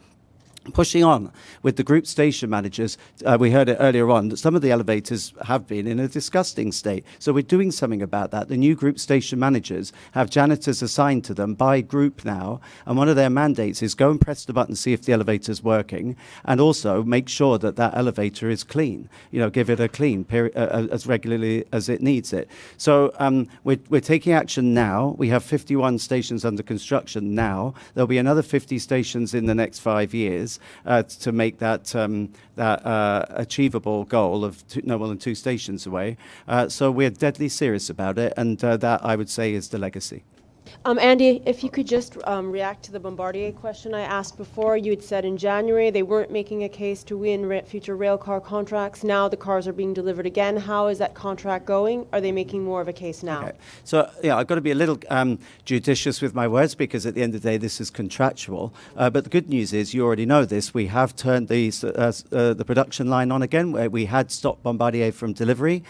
Pushing on with the group station managers, we heard it earlier on that some of the elevators have been in a disgusting state. So we're doing something about that. The new group station managers have janitors assigned to them by group now, and one of their mandates is go and press the button, see if the elevator's working, and also make sure that that elevator is clean. Give it a clean as regularly as it needs it. So we're taking action now. We have 51 stations under construction now. There'll be another 50 stations in the next 5 years. To make that achievable goal of no more than 2 stations away. So we're deadly serious about it, and that, I would say, is the legacy. Andy, if you could just react to the Bombardier question I asked before. You had said in January they weren't making a case to win future rail car contracts. Now the cars are being delivered again. How is that contract going? Are they making more of a case now? Okay. So, I've got to be a little judicious with my words, because at the end of the day, this is contractual. But the good news is, you already know this, we have turned the production line on again, where we had stopped Bombardier from delivery.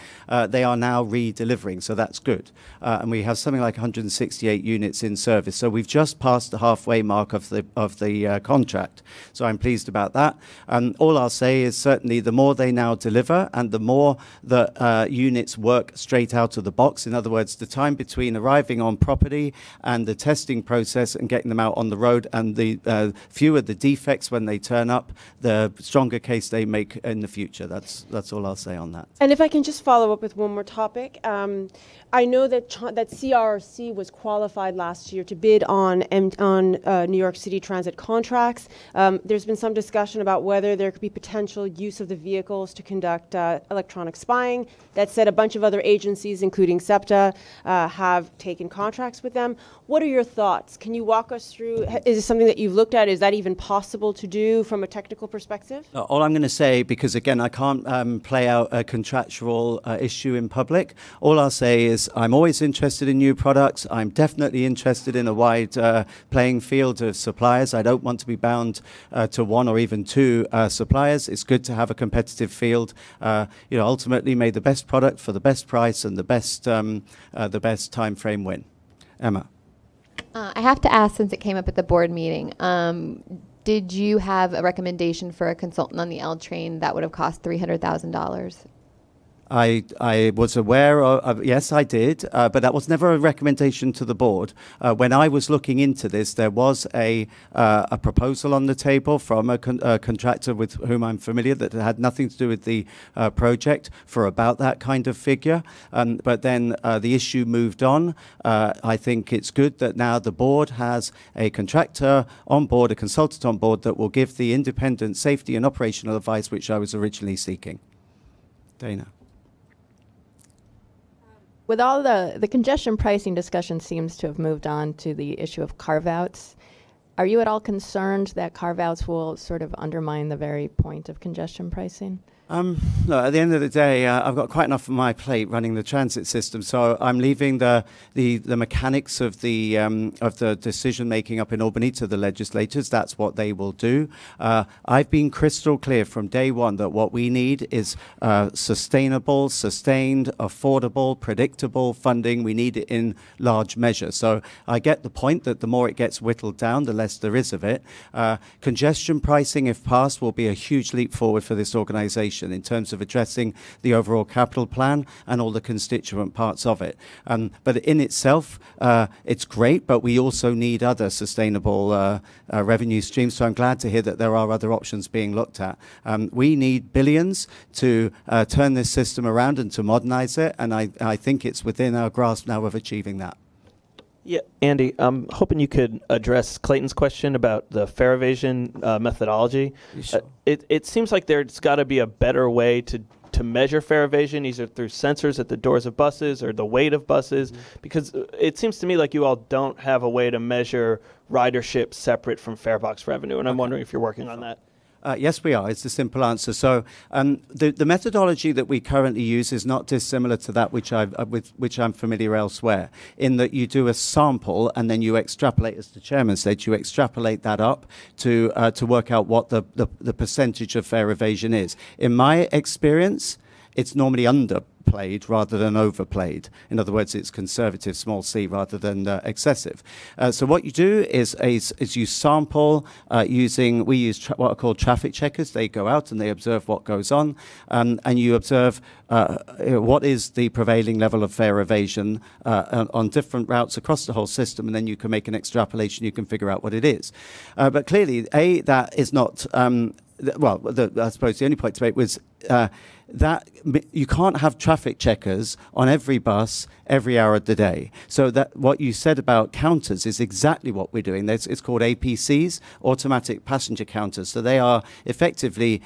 They are now re-delivering, so that's good. And we have something like 168 units in service. So we've just passed the halfway mark of the contract. So I'm pleased about that. All I'll say is certainly the more they now deliver and the more the units work straight out of the box, in other words, the time between arriving on property and the testing process and getting them out on the road, and the fewer the defects when they turn up, the stronger case they make in the future. That's all I'll say on that. And if I can just follow up with one more topic. I know that CRC was qualified last year to bid on New York City Transit contracts. There's been some discussion about whether there could be potential use of the vehicles to conduct electronic spying. That said, a bunch of other agencies, including SEPTA, have taken contracts with them. What are your thoughts? Can you walk us through? Is this something that you've looked at? Is that even possible to do from a technical perspective? All I'm going to say, because again, I can't play out a contractual issue in public, all I'll say is I'm always interested in new products. I'm definitely interested in a wide playing field of suppliers. I don't want to be bound to 1 or even 2 suppliers. It's good to have a competitive field. Ultimately, may the best product for the best price and the best time frame win. Emma. I have to ask, since it came up at the board meeting, did you have a recommendation for a consultant on the L train that would have cost $300,000? I was aware of, yes, I did, but that was never a recommendation to the board. When I was looking into this, there was a proposal on the table from a contractor with whom I'm familiar that had nothing to do with the project for about that kind of figure. But then the issue moved on. I think it's good that now the board has a contractor on board, a consultant on board that will give the independent safety and operational advice which I was originally seeking. Dana. With all the congestion pricing discussion seems to have moved on to the issue of carve-outs. Are you at all concerned that carve-outs will sort of undermine the very point of congestion pricing? No, at the end of the day, I've got quite enough on my plate running the transit system, so I'm leaving the mechanics of the decision making up in Albany to the legislators. That's what they will do. I've been crystal clear from day one that what we need is sustainable, sustained, affordable, predictable funding. We need it in large measure. So I get the point that the more it gets whittled down, the less there is of it. Congestion pricing, if passed, will be a huge leap forward for this organization. consideration in terms of addressing the overall capital plan and all the constituent parts of it. But in itself, it's great, but we also need other sustainable revenue streams. So I'm glad to hear that there are other options being looked at. We need billions to turn this system around and to modernize it, and I think it's within our grasp now of achieving that. Yeah, Andy, I'm hoping you could address Clayton's question about the fare evasion methodology. Sure. It seems like there's got to be a better way to measure fare evasion, either through sensors at the doors of buses or the weight of buses, because it seems to me like you all don't have a way to measure ridership separate from fare box revenue, and I'm wondering if you're working on that. Yes, we are. It's the simple answer. So the methodology that we currently use is not dissimilar to that which I'm familiar elsewhere, in that you do a sample and then you extrapolate, as the chairman said, you extrapolate that up to work out what the percentage of fare evasion is. In my experience, it's normally underplayed rather than overplayed. In other words, it's conservative, small c, rather than excessive. So what you do is you sample we use what are called traffic checkers. They go out and they observe what goes on, and you observe what is the prevailing level of fare evasion on different routes across the whole system, and then you can make an extrapolation. You can figure out what it is. But clearly, that is not. I suppose the only point to make was that you can't have traffic checkers on every bus every hour of the day. So that what you said about counters is exactly what we're doing. It's called APCs, automatic passenger counters. So they are effectively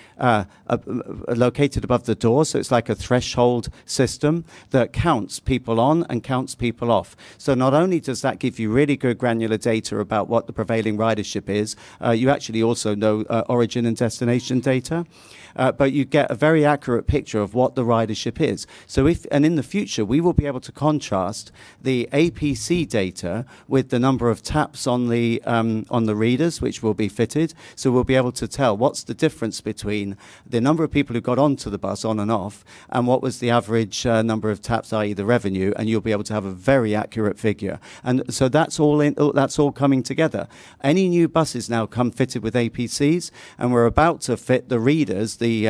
located above the door. So it's like a threshold system that counts people on and counts people off. So not only does that give you really good granular data about what the prevailing ridership is, you actually also know origin and destination data. But you get a very accurate picture of what the ridership is. So and in the future, we will be able to contrast the APC data with the number of taps on the readers, which will be fitted. So we'll be able to tell what's the difference between the number of people who got onto the bus on and off, and what was the average number of taps, i.e. the revenue, and you'll be able to have a very accurate figure. And so that's all coming together. Any new buses now come fitted with APCs, and we're about to fit the readers, the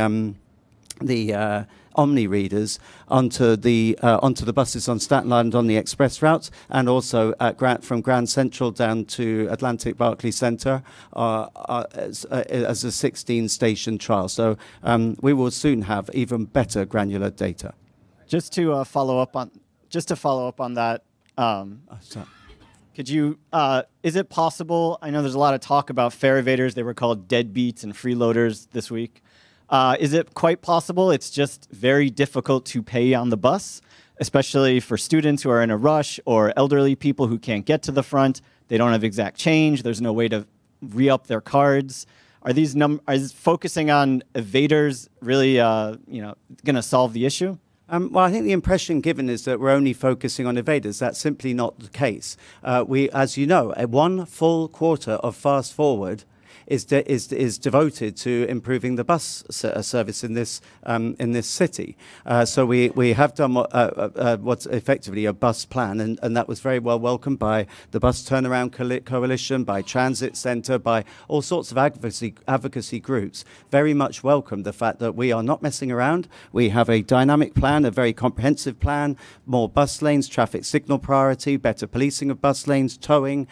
Omni readers onto the buses on Staten Island on the express routes, and also from Grand Central down to Atlantic Barclay Centre as a 16-station trial. So we will soon have even better granular data. Just to follow up on that. Could you, is it possible, I know there's a lot of talk about fare evaders, they were called deadbeats and freeloaders this week. Is it quite possible it's just very difficult to pay on the bus, especially for students who are in a rush or elderly people who can't get to the front? They don't have exact change. There's no way to re-up their cards. Is focusing on evaders really going to solve the issue? Well, I think the impression given is that we're only focusing on evaders. That's simply not the case. As you know, one full quarter of Fast Forward is devoted to improving the bus service in this city. So we have done what's effectively a bus plan, and that was very well welcomed by the Bus Turnaround Coalition, by Transit Centre, by all sorts of advocacy groups. Very much welcomed the fact that we are not messing around. We have a dynamic plan, a very comprehensive plan, more bus lanes, traffic signal priority, better policing of bus lanes, towing.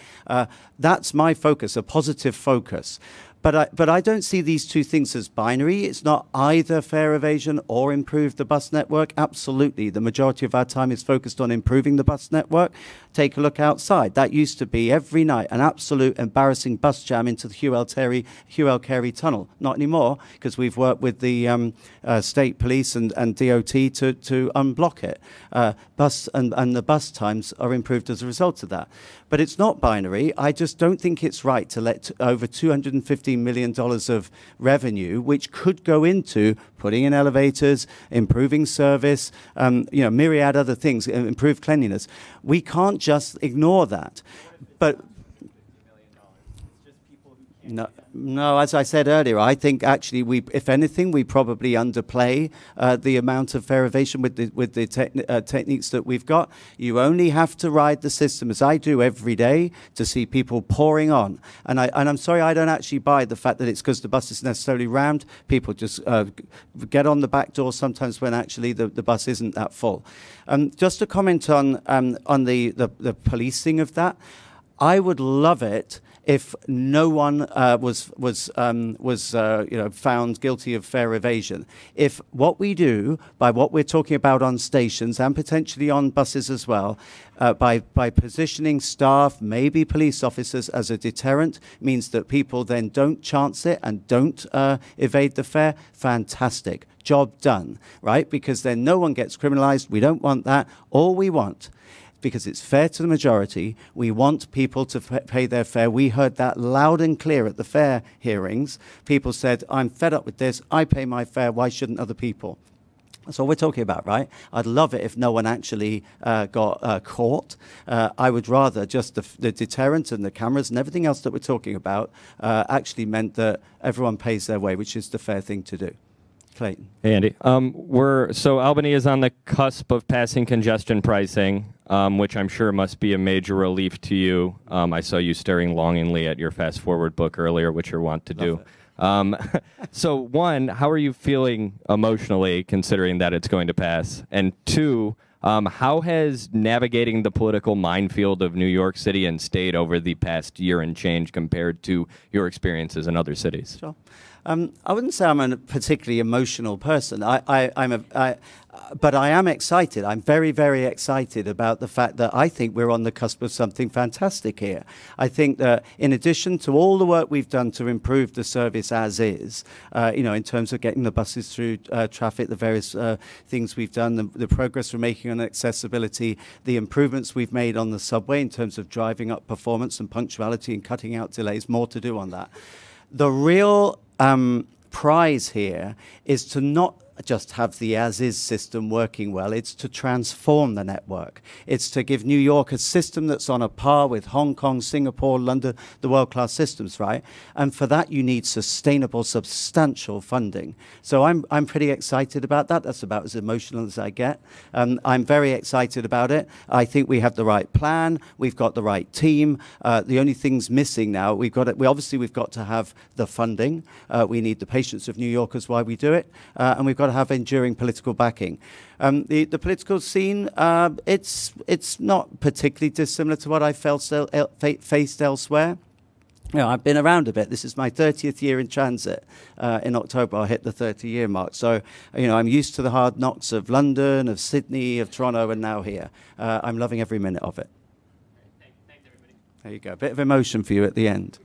That's my focus, a positive focus. But I don't see these two things as binary. It's not either fare evasion or improve the bus network. Absolutely. The majority of our time is focused on improving the bus network. Take a look outside. That used to be every night an absolute embarrassing bus jam into the Hugh L. Carey tunnel. Not anymore, because we've worked with the state police and DOT to unblock it. And the bus times are improved as a result of that. But it's not binary. I just don't think it's right to let over $250 million of revenue, which could go into putting in elevators, improving service, myriad other things, improve cleanliness. We can't just ignore that. But no. No, as I said earlier, I think actually if anything, we probably underplay the amount of fare evasion with the techniques that we've got. You only have to ride the system, as I do every day, to see people pouring on. And I'm sorry, I don't actually buy the fact that it's because the bus is necessarily rammed. People just get on the back door sometimes when actually the bus isn't that full. Just to comment on the policing of that, I would love it if no one was found guilty of fare evasion. If what we do, by what we're talking about on stations and potentially on buses as well, by positioning staff, maybe police officers, as a deterrent, means that people then don't chance it and don't evade the fare, fantastic. Job done, right? Because then no one gets criminalized. We don't want that. All we want, because it's fair to the majority, we want people to pay their fare. We heard that loud and clear at the fare hearings. People said, I'm fed up with this. I pay my fare. Why shouldn't other people? That's all we're talking about, right? I'd love it if no one actually got caught. I would rather just the deterrent and the cameras and everything else that we're talking about actually meant that everyone pays their way, which is the fair thing to do. Clayton. Hey, Andy. So Albany is on the cusp of passing congestion pricing, which I'm sure must be a major relief to you. I saw you staring longingly at your fast forward book earlier, which you're wont to do. So one, how are you feeling emotionally considering that it's going to pass? And two, how has navigating the political minefield of New York City and state over the past year and change compared to your experiences in other cities? Sure. I wouldn't say I'm a particularly emotional person. But I am excited. I'm very, very excited about the fact that I think we're on the cusp of something fantastic here. I think that in addition to all the work we've done to improve the service as is, in terms of getting the buses through traffic, the various things we've done, the progress we're making on accessibility, the improvements we've made on the subway in terms of driving up performance and punctuality and cutting out delays, more to do on that. The real prize here is to not just have the as-is system working well. It's to transform the network. It's to give New York a system that's on a par with Hong Kong, Singapore, London, the world-class systems, right? And for that, you need sustainable, substantial funding. So I'm pretty excited about that. That's about as emotional as I get. I'm very excited about it. I think we have the right plan. We've got the right team. The only thing's missing now, we've got to have the funding. We need the patience of New Yorkers while we do it. And we've got to have enduring political backing. The political scene, it's not particularly dissimilar to what I faced elsewhere. I've been around a bit. This is my 30th year in transit. In October, I'll hit the 30-year mark. So, I'm used to the hard knocks of London, of Sydney, of Toronto, and now here. I'm loving every minute of it. Thanks, everybody. There you go. A bit of emotion for you at the end.